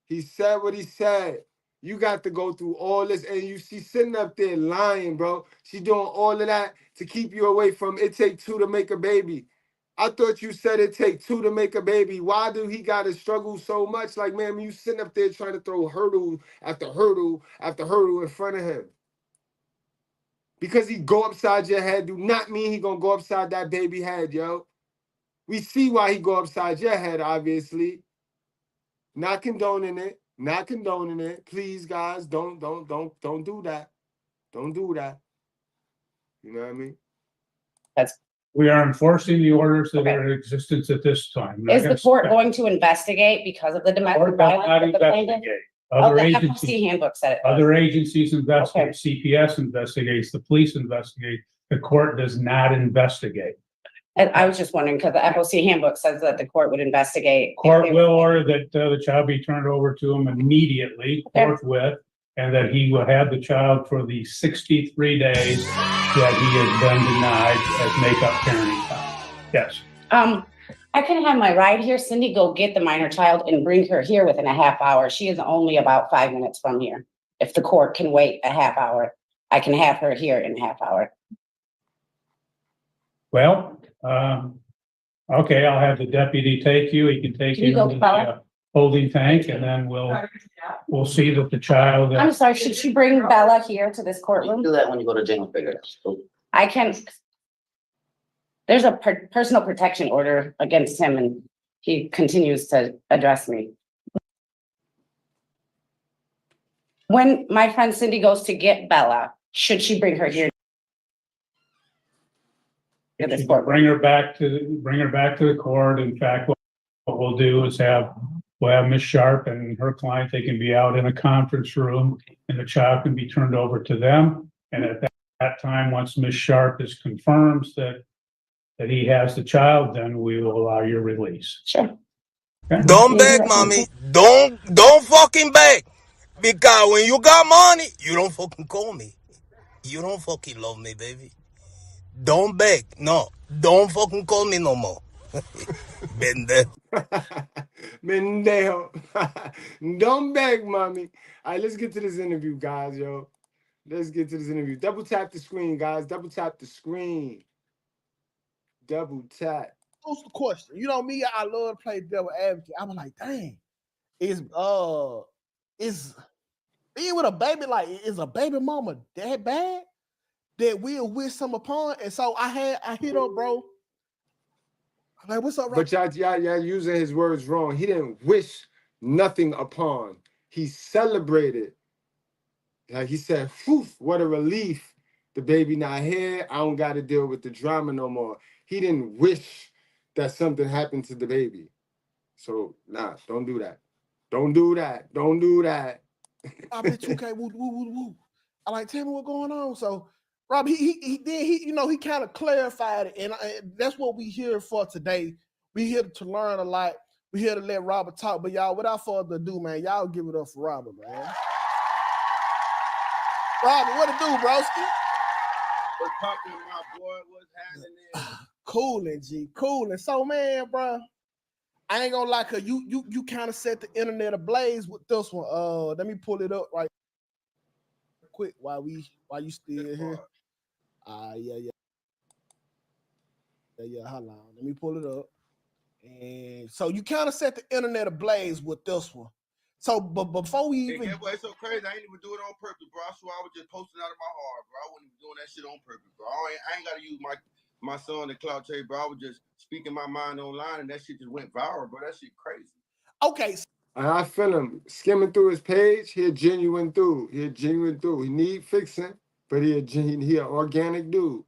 He said what he said. You got to go through all this, and you see sitting up there lying, bro. She doing all of that to keep you away from it take 2 to make a baby. I thought you said it take 2 to make a baby. Why do he got to struggle so much? Like, man, you sitting up there trying to throw hurdle after hurdle after hurdle in front of him. Because he go upside your head do not mean he gonna go upside that baby head, yo. We see why he go upside your head, obviously. Not condoning it. Not condoning it. Please, guys, don't do that. Don't do that. You know what I mean? We are enforcing the orders that are in existence at this time. Is the court going to investigate because of the domestic violence? Other the agencies, FOC handbook said it. other agencies investigate. CPS investigates. The police investigate. The court does not investigate. And I was just wondering because the FOC handbook says that the court would investigate. Court will order that the child be turned over to him immediately, forthwith, and that he will have the child for the 63 days that he has been denied as make-up parenting time. Yes. I can have my ride here. Cindy, go get the minor child and bring her here within a half hour. She is only about 5 minutes from here. If the court can wait a half hour, I can have her here in a half hour. Well, okay, I'll have the deputy take you. He can take you to the holding tank, and then we'll see that the child. I'm sorry, should she bring Bella here to this courtroom? You do that when you go to jail, figure it out. I can. There's a personal protection order against him, and he continues to address me. When my friend Cindy goes to get Bella, should she bring her here? Bring her back to the court. In fact, what we'll do is we'll have Ms. Sharp and her client. They can be out in a conference room, and the child can be turned over to them. And at that time, once Ms. Sharp confirms that he has the child, then we will allow your release. Sure. Okay? Don't beg, mommy. Don't fucking beg. Because when you got money, you don't fucking call me. You don't fucking love me, baby. Don't beg. No, don't fucking call me no more. Pendejo. Pendejo. Don't beg, mommy. All right, let's get to this interview, guys, yo. Let's get to this interview. Double tap the screen, guys. Double tap the screen. Double tap. What's the question? You know me, I love to play devil advocate. I'm like, dang, is being with a baby, like, is a baby mama that bad that we'll wish some upon? And so I hit up, bro. I'm like, what's up, bro? But y'all using his words wrong. He didn't wish nothing upon. He celebrated. Like he said, whew, what a relief. The baby not here. I don't got to deal with the drama no more. He didn't wish that something happened to the baby. So nah, don't do that. Don't do that. Don't do that. I bet 2K woo woo woo woo. I like, tell me what's going on. So Rob, he kind of clarified it, and that's what we here for today. We here to learn a lot. We here to let Robert talk. But y'all, without further ado, man, y'all give it up for Robert, man. Robert, what it do, broski? What's poppin', my boy? What's happening? Cooling, G, cooling. So, man, bro, I ain't gonna lie, cause you kind of set the internet ablaze with this one. Let me pull it up right quick while you still here. Yeah. Hold on. Let me pull it up. And so you kind of set the internet ablaze with this one. So, but before we even, it's so crazy. I ain't even do it on purpose, bro. I swear I was just posting out of my heart, bro. I wasn't even doing that shit on purpose, bro. I ain't gotta use my son to clout chase, bro. I was just speaking my mind online, and that shit just went viral, bro. That shit crazy. Okay. And I feel him skimming through his page. He a genuine dude. He need fixing, but he an organic dude.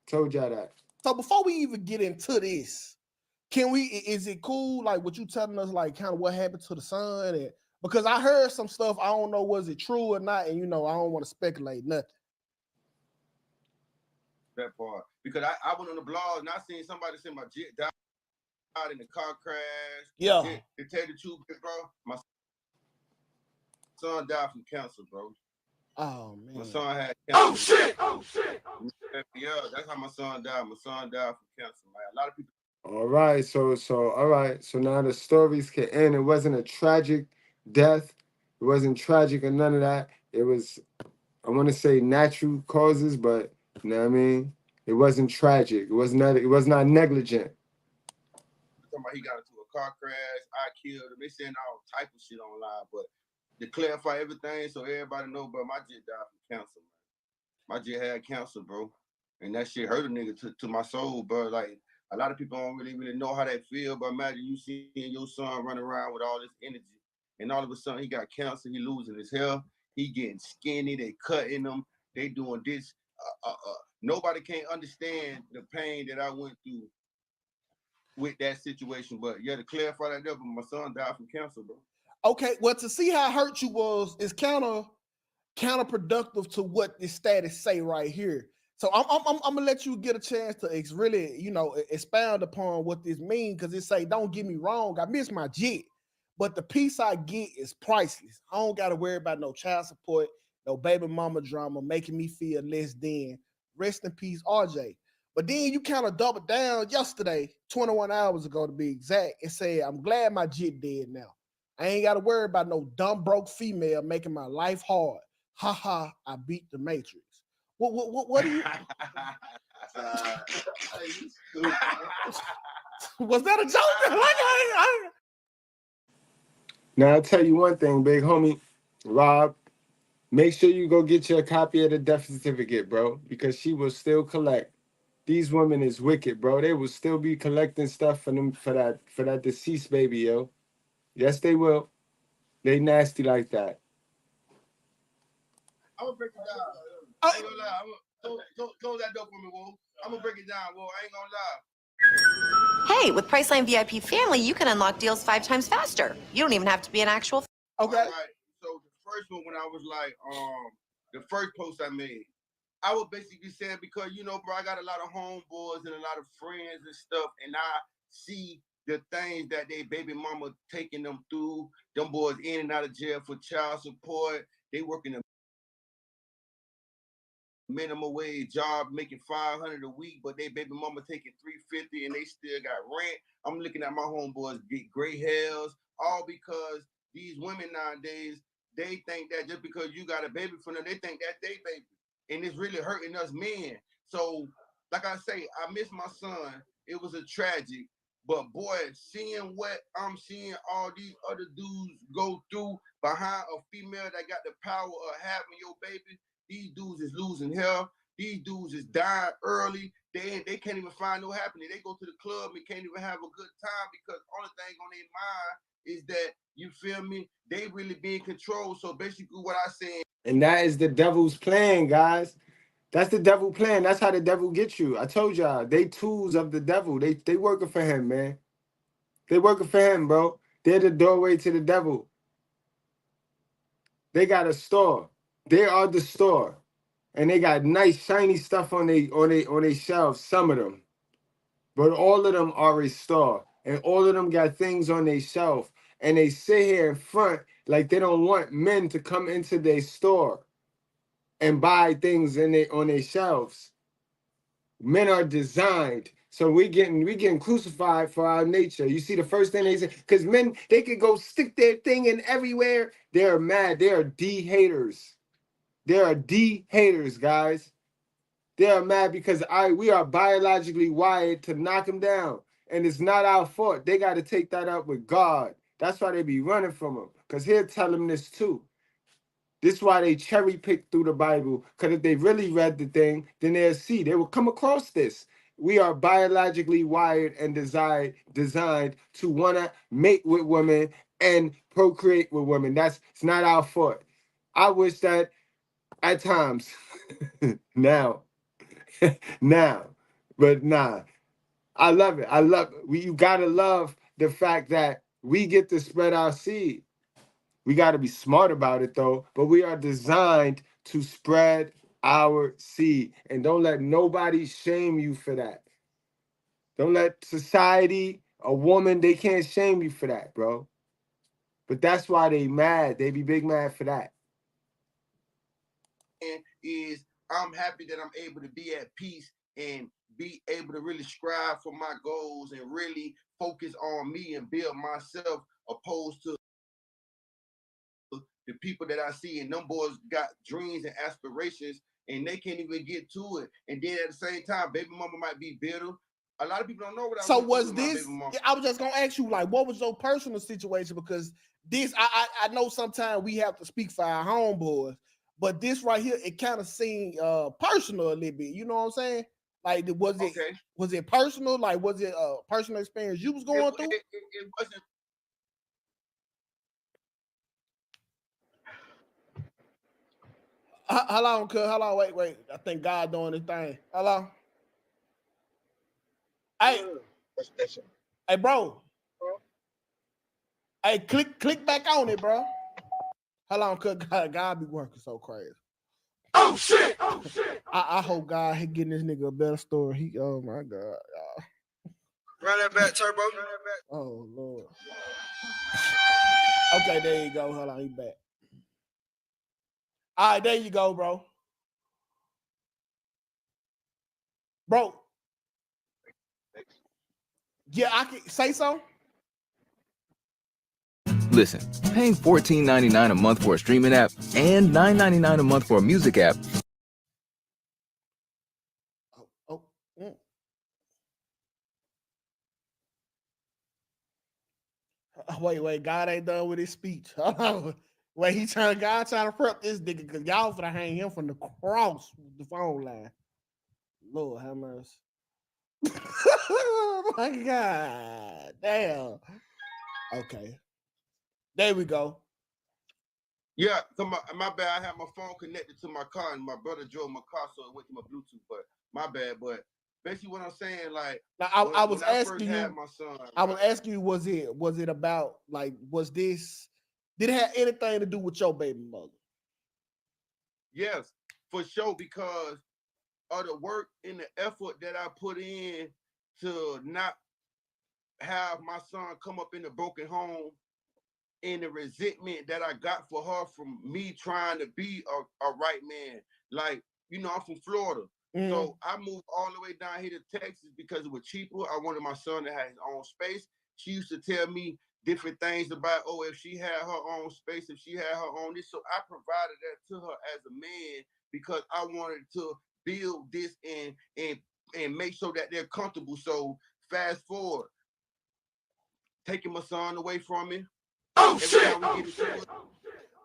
Told y'all that. So before we even get into this, is it cool, like what you telling us, like kind of what happened to the son? And because I heard some stuff, I don't know was it true or not, and I don't want to speculate nothing. That part. Because I went on the blog and I seen somebody say my jit died in the car crash. Yeah. To tell the truth, bro, my son died from cancer, bro. Oh, man. My son had cancer. Oh, shit. Yeah, that's how my son died. My son died from cancer, man. A lot of people. All right, so now the stories can end. It wasn't a tragic death. It wasn't tragic or none of that. It was, I want to say natural causes, but you know what I mean? It wasn't tragic. It was not negligent. He got into a car crash. I killed him. They saying all type of shit online, but to clarify everything so everybody know, bro, my jit died from cancer, man. My jit had cancer, bro, and that shit hurt a nigga to my soul, bro. Like, a lot of people don't really know how that feel, but imagine you seeing your son running around with all this energy, and all of a sudden he got cancer, he losing his health, he getting skinny, they cutting him, they doing this. Nobody can't understand the pain that I went through with that situation, but yeah, to clarify that, but my son died from cancer, bro. Okay, well, to see how hurt you is kind of counterproductive to what this status say right here. So I'm gonna let you get a chance to really, expound upon what this means, because it say, don't get me wrong, I miss my jit, but the peace I get is priceless. I don't gotta worry about no child support, no baby mama drama making me feel less than. Rest in peace, RJ. But then you kind of doubled down yesterday, 21 hours ago to be exact, and said, I'm glad my jit dead now. I ain't gotta worry about no dumb broke female making my life hard. Ha ha, I beat the Matrix. What do you? Was that a joke? Now I'll tell you one thing, big homie, Rob. Make sure you go get your copy of the death certificate, bro, because she will still collect. These women is wicked, bro. They will still be collecting stuff for them for that deceased baby, yo. Yes, they will. They nasty like that. I'm gonna break it down. I ain't gonna lie. Close that door for me, Whoa. I'm gonna break it down, Whoa. I ain't gonna lie. Hey, with Priceline VIP Family, you can unlock deals 5 times faster. You don't even have to be an actual. Okay. All right. So the first one, when I was like, the first post I made, I was basically saying, because, bro, I got a lot of homeboys and a lot of friends and stuff, and I see the things that they baby mama taking them through. Them boys in and out of jail for child support. They working a minimum wage job, making $500 a week, but they baby mama taking $350 and they still got rent. I'm looking at my homeboys get gray hairs, all because these women nowadays, they think that just because you got a baby for them, they think that's their baby. And it's really hurting us men. So, like I say, I miss my son. It was a tragic. But boy, seeing what I'm seeing all these other dudes go through behind a female that got the power of having your baby, these dudes is losing health. These dudes is dying early. They can't even find no happiness. They go to the club and can't even have a good time because only thing on their mind is that, you feel me, they really being controlled. So basically what I say. And that is the devil's plan, guys. That's the devil plan. That's how the devil gets you. I told y'all, they tools of the devil. They working for him, man. They working for him, bro. They're the doorway to the devil. They got a store. They are the store. And they got nice shiny stuff on they shelves, some of them. But all of them are a store. And all of them got things on their shelf. And they sit here in front like they don't want men to come into their store and buy things on their shelves. Men are designed. So we getting crucified for our nature. You see the first thing they say, because men, they could go stick their thing in everywhere. They're mad. They are D-haters. They are D-haters, guys. They are mad because we are biologically wired to knock them down. And it's not our fault. They got to take that up with God. That's why they be running from him. Because he'll tell them this too. This is why they cherry pick through the Bible. Because if they really read the thing, then they'll see. They will come across this. We are biologically wired and designed to want to mate with women and procreate with women. It's not our fault. I wish that at times, now, but nah. I love it. You gotta love the fact that we get to spread our seed. We got to be smart about it though, but we are designed to spread our seed. And don't let nobody shame you for that. Don't let society, a woman, they can't shame you for that, bro. But that's why they mad. They be big mad for that. And is I'm happy that I'm able to be at peace and be able to really strive for my goals and really focus on me and build myself, opposed to the people that I see, and them boys got dreams and aspirations and they can't even get to it. And then at the same time, baby mama might be bitter. A lot of people don't know what I So went was through with my this? baby mama. I was just gonna ask you, like, what was your personal situation? Because this, I know sometimes we have to speak for our homeboys, but this right here, it kind of seemed personal a little bit. You know what I'm saying? Like, was it personal? Like, was it a personal experience you was going through? It wasn't. Hold on, cuz. Hold on, wait. I think God doing his thing. Hello. Hey, hey, bro. Hey, click back on it, bro. Hold on, cuz God be working so crazy. Oh shit! I hope God he getting this nigga a better story. Oh my God. Run that back, Turbo. Oh Lord. Okay, there you go. Hold on, he back. All right, there you go, bro. Bro. Yeah, I can say so. Listen, paying $14.99 a month for a streaming app and $9.99 a month for a music app. Wait, God ain't done with his speech. Wait, God trying to prep this nigga because y'all finna hang him from the cross with the phone line. Lord have mercy. Oh my God. Damn. Okay. There we go. Yeah, so my bad. I had my phone connected to my car, and my brother drove my car, so it went to my Bluetooth. But my bad. But basically, what I'm saying, like, now, I was asking you. My son, I was asking you, was it about, like, did it have anything to do with your baby mother? Yes, for sure, because of the work and the effort that I put in to not have my son come up in a broken home, and the resentment that I got for her from me trying to be a right man. Like, I'm from Florida. Mm-hmm. So I moved all the way down here to Texas because it was cheaper. I wanted my son to have his own space. She used to tell me different things about, if she had her own space, if she had her own this. So I provided that to her as a man because I wanted to build this and make sure that they're comfortable. So fast forward, taking my son away from me. Oh every shit!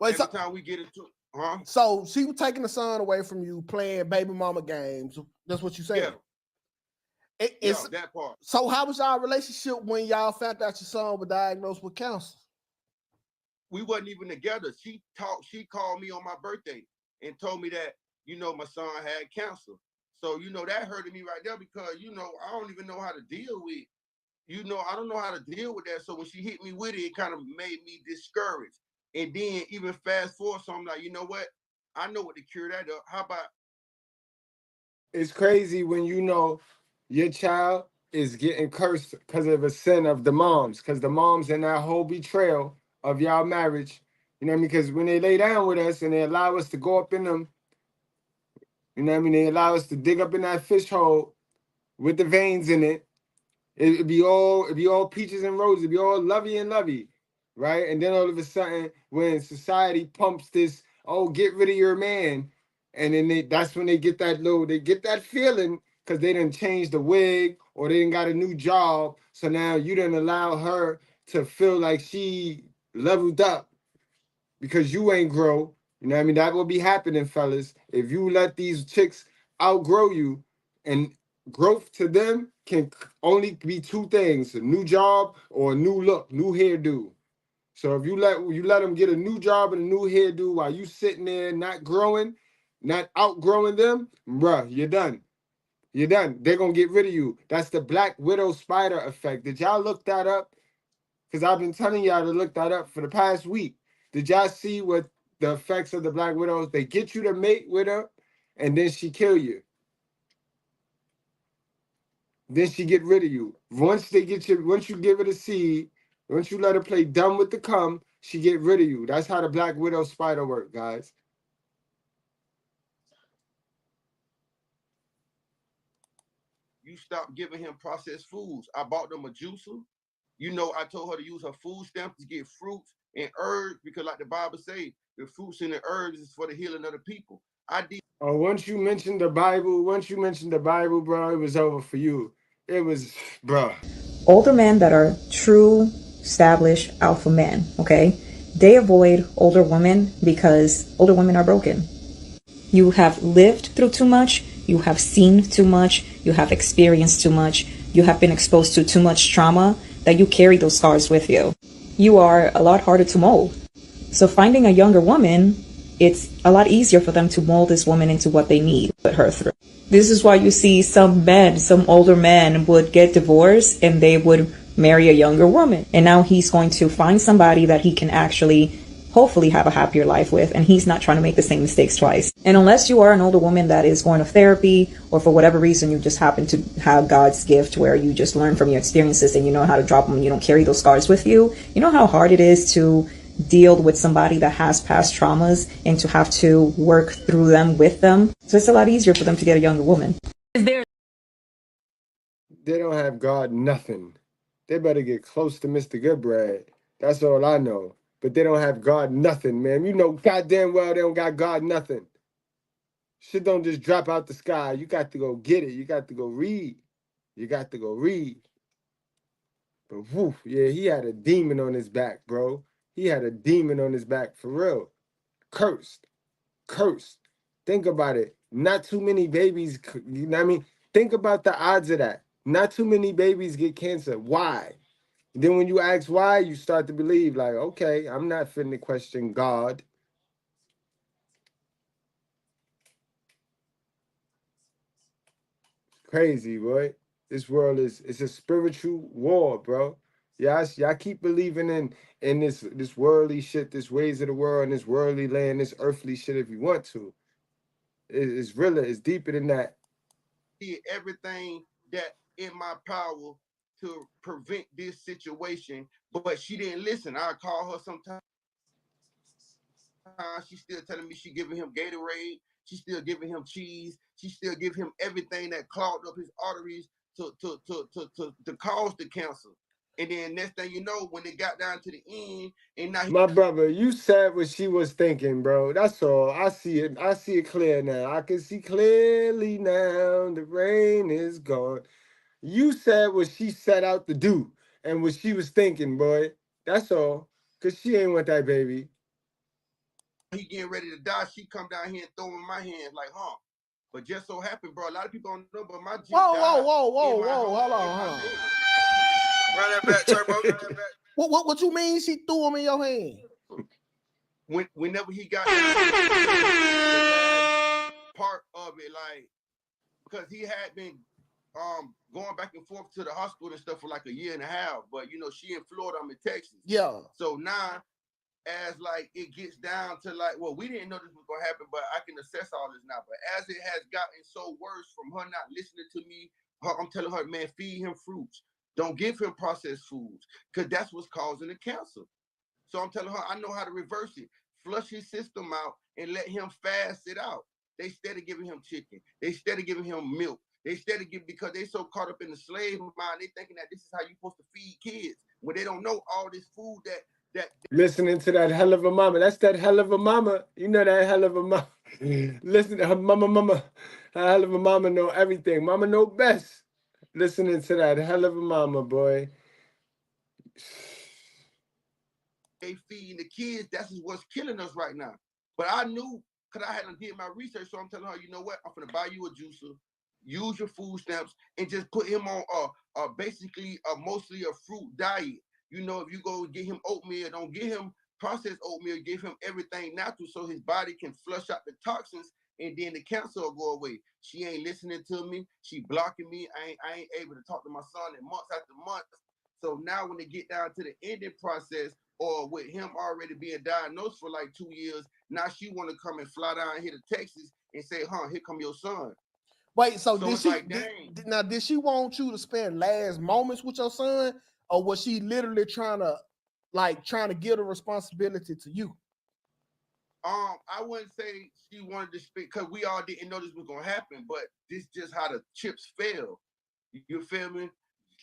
Every time we get into it, huh? So she was taking the son away from you, playing baby mama games. That's what you said. Yeah. That part. So how was y'all relationship when y'all found out your son was diagnosed with cancer? We wasn't even together. She called me on my birthday and told me that, my son had cancer. So, that hurted me right there because, I don't even know how to deal with you know, I don't know how to deal with that. So when she hit me with it, it kind of made me discouraged. And then even fast forward, so I'm like, you know what? I know what to cure that up. How about? It's crazy when you know your child is getting cursed because of a sin of the moms, because the moms in that whole betrayal of y'all marriage, you know what I mean? Because when they lay down with us and they allow us to go up in them, you know what I mean? They allow us to dig up in that fish hole with the veins in it. It'd be all peaches and roses, it'd be all lovey and lovey, right? And then all of a sudden, when society pumps this, oh, get rid of your man, and then that's when they get that feeling because they didn't change the wig or they didn't got a new job. So now you didn't allow her to feel like she leveled up because you ain't grow. You know what I mean? That will be happening, fellas. If you let these chicks outgrow you, and growth to them can only be two things: a new job or a new look, new hairdo. So if you let them get a new job and a new hairdo while you sitting there not growing, not outgrowing them, bruh, you're done. You're done. They're gonna get rid of you. That's the Black Widow spider effect. Did y'all look that up? Because I've been telling y'all to look that up for the past week. Did y'all see what the effects of the Black Widows? They get you to mate with her, and then she kill you. Then she get rid of you. Once you give it a seed, once you let her play dumb with the cum, she get rid of you. That's how the Black Widow spider work, guys. You stop giving him processed foods. I bought them a juicer. You know, I told her to use her food stamps to get fruits and herbs because, like the Bible say, the fruits and the herbs is for the healing of the people. I did. Oh, once you mentioned the Bible, bro, it was over for you. It was, bro. Older men that are true, established alpha men, okay? They avoid older women because older women are broken. You have lived through too much, you have seen too much, you have experienced too much, you have been exposed to too much trauma that you carry those scars with you. You are a lot harder to mold. So finding a younger woman, it's a lot easier for them to mold this woman into what they need, put her through. This is why you see some older men would get divorced and they would marry a younger woman. And now he's going to find somebody that he can actually hopefully have a happier life with, and he's not trying to make the same mistakes twice. And unless you are an older woman that is going to therapy, or for whatever reason you just happen to have God's gift where you just learn from your experiences and you know how to drop them and you don't carry those scars with you, you know how hard it is to deal with somebody that has past traumas and to have to work through them with them. So it's a lot easier for them to get a younger woman. They don't have God nothing. They better get close to Mr. Goodbread. That's all I know. But they don't have God nothing, man. You know goddamn well they don't got God nothing. Shit don't just drop out the sky. You got to go get it. You got to go read. But woof, yeah, he had a demon on his back, bro. He had a demon on his back, for real. Cursed. Think about it. Not too many babies, you know what I mean? Think about the odds of that. Not too many babies get cancer. Why? Then when you ask why, you start to believe, like, okay, I'm not finna question God. Crazy, boy. This world it's a spiritual war, bro. Y'all keep believing in this worldly shit, this ways of the world, and this worldly land, this earthly shit if you want to. It's realer, it's deeper than that. Did everything that in my power to prevent this situation, but she didn't listen. I call her sometimes. She's still telling me she giving him Gatorade. She's still giving him cheese. She still give him everything that clogged up his arteries to cause the cancer. And then next thing you know, when it got down to the end, and now My brother, you said what she was thinking, bro. That's all. I see it. I see it clear now. I can see clearly now. The rain is gone. You said what she set out to do and what she was thinking, boy. That's all. Cause she ain't want that baby. he getting ready to die, she come down here and throw him in my hands like, huh? But just so happened, bro, a lot of people don't know, but my Jeep Whoa, hold on. Run that back, Turbo. What you mean she threw him in your hand? Whenever he got part of it, like, because he had been going back and forth to the hospital and stuff for like a year and a half. But you know, she in Florida, I'm in Texas. Yeah. So now, as like it gets down to like, well, we didn't know this was gonna happen, but I can assess all this now. But as it has gotten so worse from her not listening to me, I'm telling her, man, feed him fruits. Don't give him processed foods, because that's what's causing the cancer. So I'm telling her, I know how to reverse it. Flush his system out and let him fast it out. They steady giving him chicken. They steady giving him milk. They steady give, because they so caught up in the slave mind, they thinking that this is how you supposed to feed kids, when they don't know all this food that Listening to that hell of a mama. That's that hell of a mama. You know that hell of a mama. Listen to her mama. Her hell of a mama know everything. Mama know best. Listening to that hell of a mama, boy. they feeding the kids, that's what's killing us right now. But I knew, because I hadn't did my research, so I'm telling her, you know what? I'm gonna buy you a juicer, use your food stamps, and just put him on basically mostly a fruit diet. You know, if you go get him oatmeal, don't get him processed oatmeal, give him everything natural so his body can flush out the toxins, and then the cancer will go away. She ain't listening to me. She blocking me. I ain't able to talk to my son in months after months. So now when they get down to the ending process, or with him already being diagnosed for like 2 years, now she want to come and fly down here to Texas and say, here come your son. Wait, so did she, like, did she want you to spend last moments with your son, or was she literally trying to give the responsibility to you? I wouldn't say she wanted to speak, because we all didn't know this was gonna happen, but this just how the chips fell. You feel me?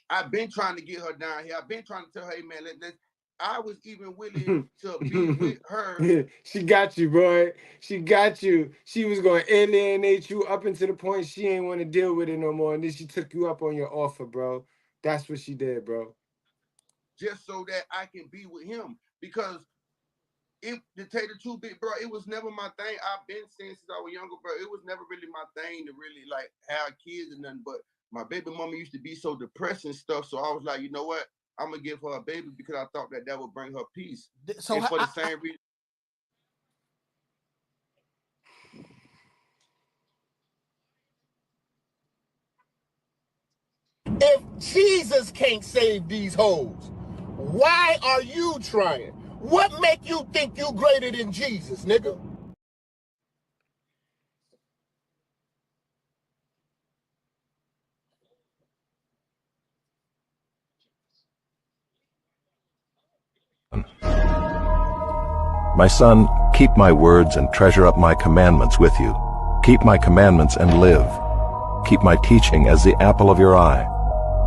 I've been trying to get her down here. I've been trying to tell her, hey man, I was even willing to be with her. She got you, boy. She got you. She was going to alienate you up until the point she ain't want to deal with it no more. And then she took you up on your offer, bro. That's what she did, bro. Just so that I can be with him. Because if to tell you the truth, big bro, it was never my thing. I've been saying since I was younger, bro. It was never really my thing to really like have kids and nothing. But my baby mama used to be so depressed and stuff. So I was like, you know what? I'm gonna give her a baby because I thought that would bring her peace. So and for the same reason. If Jesus can't save these hoes, why are you trying? What make you think you greater than Jesus, nigga? My son, keep my words and treasure up my commandments with you. Keep my commandments and live. Keep my teaching as the apple of your eye.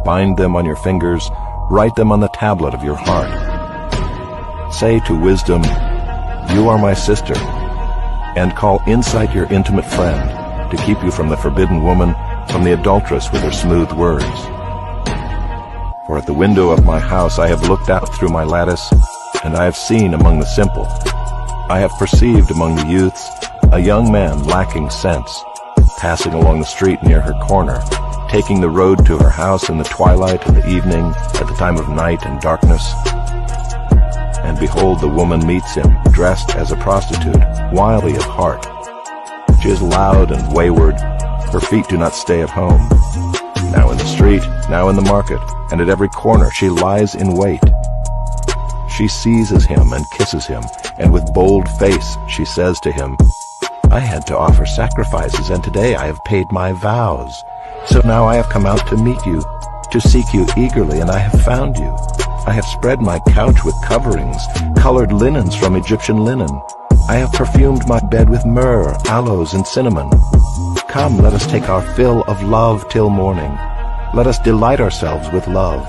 Bind them on your fingers, write them on the tablet of your heart. Say to wisdom, you are my sister, and call insight your intimate friend, to keep you from the forbidden woman, from the adulteress with her smooth words. For at the window of my house I have looked out through my lattice, and I have seen among the simple, I have perceived among the youths a young man lacking sense, passing along the street near her corner, taking the road to her house in the twilight and the evening, at the time of night and darkness. And behold, the woman meets him, dressed as a prostitute, wily of heart. She is loud and wayward, her feet do not stay at home. Now in the street, now in the market, and at every corner she lies in wait. She seizes him and kisses him, and with bold face she says to him, I had to offer sacrifices, and today I have paid my vows. So now I have come out to meet you, to seek you eagerly, and I have found you. I have spread my couch with coverings, colored linens from Egyptian linen. I have perfumed my bed with myrrh, aloes, and cinnamon. Come, let us take our fill of love till morning. Let us delight ourselves with love.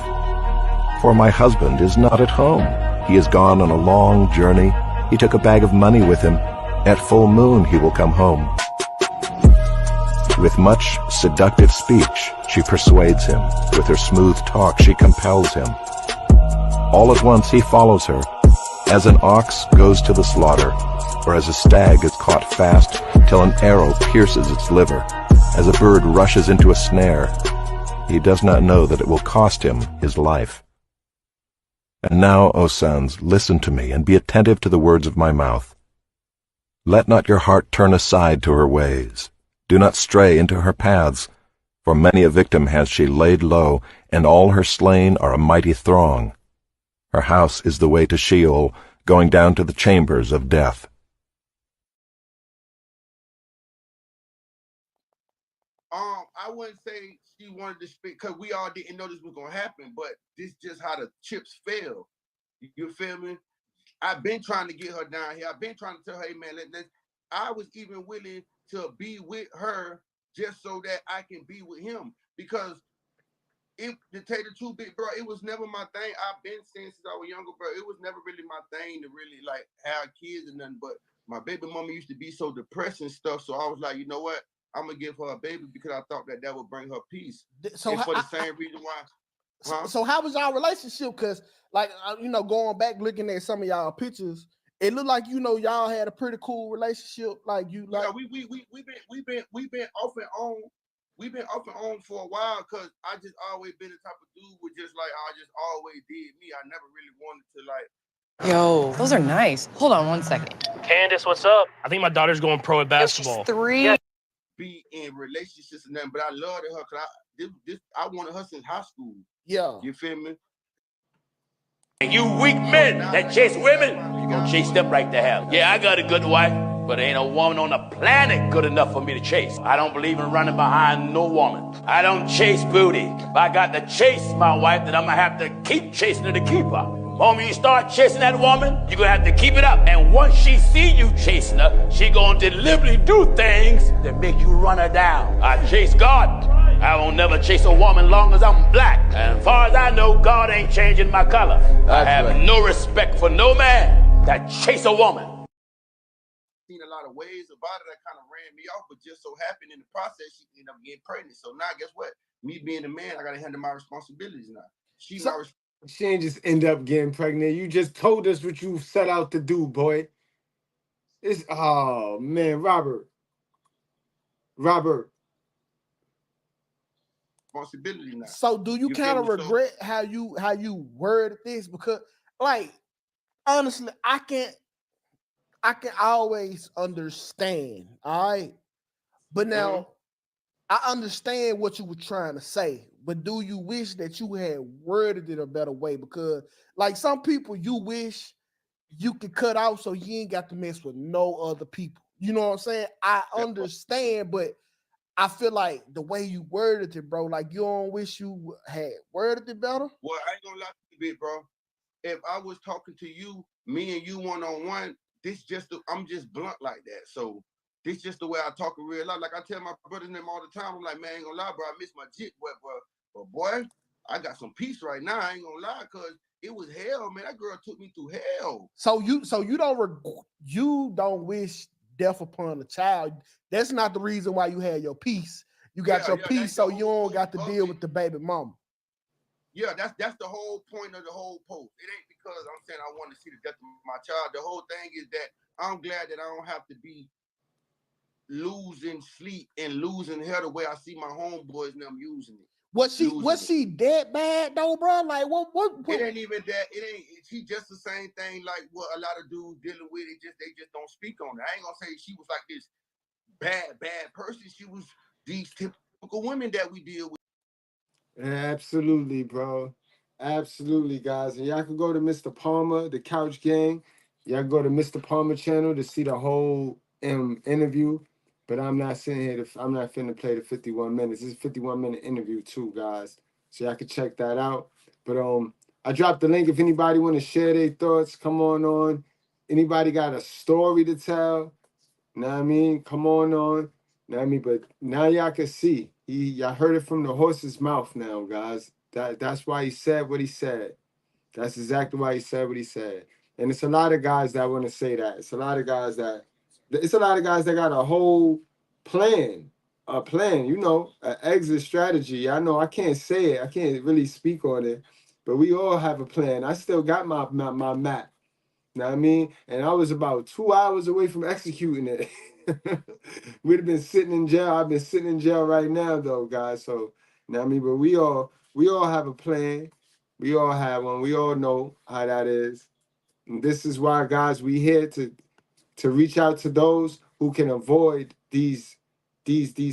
For my husband is not at home. He is gone on a long journey. He took a bag of money with him. At full moon he will come home. With much seductive speech she persuades him. With her smooth talk she compels him. All at once he follows her, as an ox goes to the slaughter, or as a stag is caught fast till an arrow pierces its liver, as a bird rushes into a snare. He does not know that it will cost him his life. And now, O sons, listen to me, and be attentive to the words of my mouth. Let not your heart turn aside to her ways. Do not stray into her paths. For many a victim has she laid low, and all her slain are a mighty throng. Her house is the way to Sheol, going down to the chambers of death. I wouldn't say she wanted to speak because we all didn't know this was gonna happen, but this just how the chips fell. You feel me? I've been trying to get her down here. I've been trying to tell her, hey man, I was even willing to be with her just so that I can be with him. Because if to tell the truth, big bro, it was never my thing. I've been saying since I was younger, bro. It was never really my thing to really like have kids and nothing. But my baby mama used to be so depressed and stuff. So I was like, you know what? I'm gonna give her a baby because I thought that would bring her peace. So and for the same reason why. So how was y'all relationship? Because like going back looking at some of y'all pictures, it looked like y'all had a pretty cool relationship. Like we've been off and on. We've been off and on for a while because I just always been the type of dude with just like I just always did me. I never really wanted to like. Yo, those are nice. Hold on one second. Candace, what's up? I think my daughter's going pro at basketball. She's 3. Yeah. Be in relationships and nothing, but I loved her because I wanted her since high school. Yeah. You feel me? You weak men that chase women, you gonna chase them right to hell. Yeah, I got a good wife, but there ain't a woman on the planet good enough for me to chase. I don't believe in running behind no woman. I don't chase booty. If I got to chase my wife, then I'm gonna have to keep chasing her to keep her. The moment you start chasing that woman, you're gonna have to keep it up. And once she see you chasing her, she gonna deliberately do things that make you run her down. I chase God. I won't never chase a woman long as I'm black. And as far as I know, God ain't changing my color. I have no respect for no man that chase a woman. Seen a lot of ways about it that kind of ran me off, but just so happened in the process, she ended up getting pregnant. So now guess what? Me being a man, I gotta handle my responsibilities now. She ain't just end up getting pregnant. You just told us what you set out to do, boy. Oh man, Robert. Responsibility now. So do you kind of regret how you worded this? Because like honestly, I can always understand, all right? But now I understand what you were trying to say, but do you wish that you had worded it a better way? Because like some people you wish you could cut out so you ain't got to mess with no other people. You know what I'm saying? I understand, but I feel like the way you worded it, bro, like you don't wish you had worded it better? Well, I ain't gonna lie to you, big bro. If I was talking to you, me and you one-on-one, I'm just blunt like that. So this just the way I talk in real life. Like I tell my brothers and them all the time, I'm like, man, I ain't gonna lie, bro, I miss my jit, but boy, I got some peace right now. I ain't gonna lie, cause it was hell, man. That girl took me through hell. So you don't wish death upon a child. That's not the reason why you had your peace. You got your peace so you don't got to deal with the baby mama. Yeah, that's the whole point of the whole post. It ain't because I'm saying I want to see the death of my child. The whole thing is that I'm glad that I don't have to be losing sleep and losing hair the way I see my homeboys and them using it. Was she that bad though, bro? Like what? It ain't even that. It ain't. She just the same thing like what a lot of dudes dealing with. They just don't speak on it. I ain't gonna say she was like this bad person. She was these typical women that we deal with. Absolutely, bro. Absolutely, guys. And y'all can go to Mr. Palmer, the Couch Gang. Y'all can go to Mr. Palmer channel to see the whole interview. But I'm not sitting here. I'm not finna play the 51 minutes. This is a 51-minute interview too, guys. So y'all can check that out. But I dropped the link if anybody want to share their thoughts. Come on. Anybody got a story to tell? Know what I mean? Come on. Know what I mean? But now y'all can see. Y'all heard it from the horse's mouth now, guys. That's why he said what he said. That's exactly why he said what he said. And it's a lot of guys that want to say that. It's a lot of guys that got a whole plan, an exit strategy. I know I can't say it. I can't really speak on it, but we all have a plan. I still got my map. You know what I mean? And I was about 2 hours away from executing it. We'd have been sitting in jail. I've been sitting in jail right now, though, guys. So, you know what I mean? But we all have a plan. We all have one. We all know how that is. And this is why, guys, we here to reach out to those who can avoid these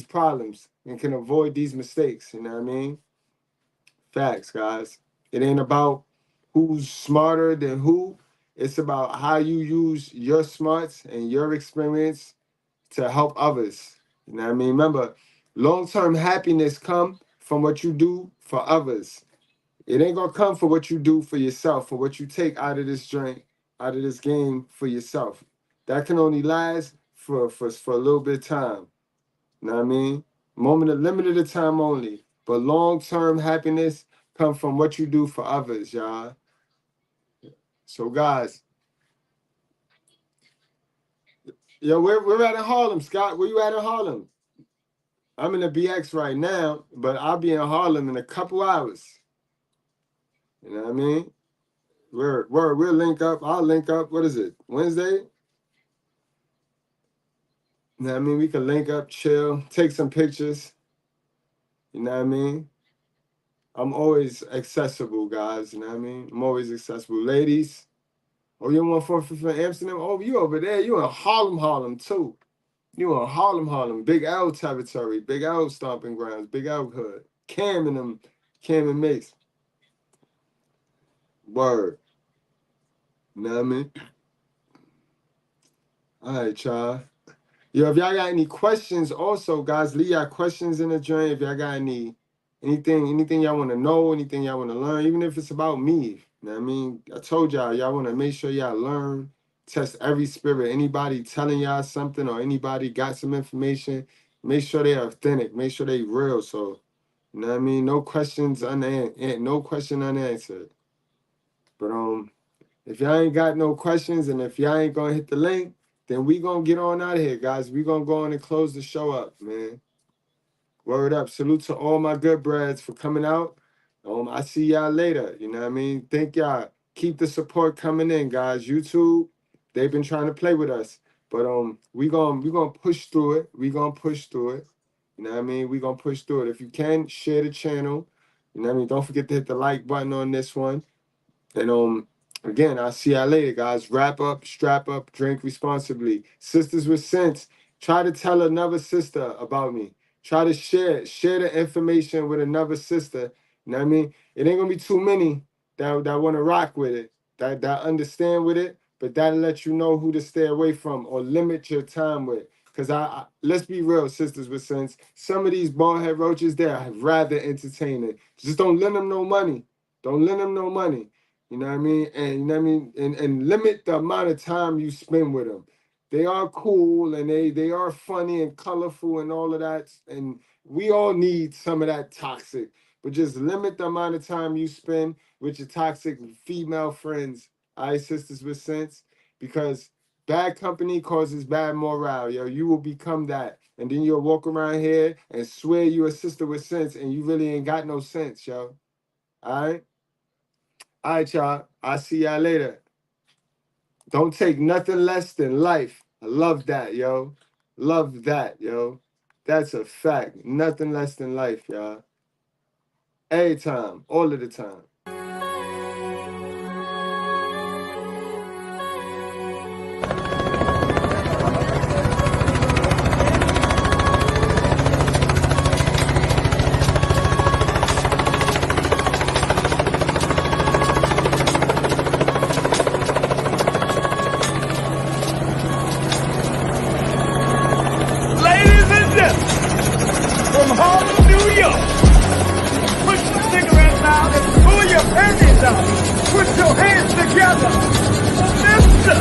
problems. and can avoid these mistakes. You know what I mean? Facts, guys. It ain't about who's smarter than who. It's about how you use your smarts and your experience to help others. You know what I mean? Remember, long-term happiness come from what you do for others. It ain't gonna come for what you do for yourself, for what you take out of this drink, out of this game for yourself. That can only last for a little bit of time. You know what I mean? Limited time only. But long-term happiness come from what you do for others, y'all. So guys, yo, we're at in Harlem, Scott. Where you at in Harlem? I'm in the BX right now, but I'll be in Harlem in a couple hours. You know what I mean? We'll link up. I'll link up. What is it? Wednesday? You know what I mean? We can link up, chill, take some pictures. You know what I mean? I'm always accessible, guys. You know what I mean? I'm always accessible. Ladies, oh, you want for Amsterdam? Oh, you over there. You in Harlem, too. You in Harlem. Big L territory. Big L stomping grounds. Big L hood. Cam and Mace. Word. You know what I mean? All right, y'all. Yo, if y'all got any questions also, guys, leave y'all questions in the joint. If y'all got anything y'all want to know, anything y'all want to learn, even if it's about me. You know what I mean? I told y'all want to make sure y'all learn, test every spirit. Anybody telling y'all something or anybody got some information, make sure they're authentic. Make sure they real. So, you know what I mean? No questions no question unanswered. But if y'all ain't got no questions and if y'all ain't gonna hit the link, then we gonna get on out of here, guys. We gonna go on and close the show up, man. Word up. Salute to all my good brads for coming out. I see y'all later. You know what I mean? Thank y'all. Keep the support coming in, guys. YouTube, they've been trying to play with us. But we gonna push through it. We gonna push through it. You know what I mean? We gonna push through it. If you can, share the channel. You know what I mean? Don't forget to hit the like button on this one. And again, I'll see y'all later, guys. Wrap up, strap up, drink responsibly. Sisters with sense, try to tell another sister about me. Try to share the information with another sister. You know what I mean? It ain't gonna be too many that want to rock with it, that understand with it, but that'll let you know who to stay away from or limit your time with. Because I let's be real, sisters with sense. Some of these bald head roaches, they're rather entertaining. Just don't lend them no money. Don't lend them no money. You know what I mean? And you know what I mean? And limit the amount of time you spend with them. They are cool and they are funny and colorful and all of that. And we all need some of that toxic. But just limit the amount of time you spend with your toxic female friends, all right, sisters with sense. Because bad company causes bad morale, yo. You will become that. And then you'll walk around here and swear you're a sister with sense and you really ain't got no sense, yo. All right? All right, y'all. I'll see y'all later. Don't take nothing less than life. I love that, yo. Love that, yo. That's a fact. Nothing less than life, y'all. Every time. All of the time. From Harlem, New York. Put your cigarettes out and pull your panties out. Put your hands together. Mister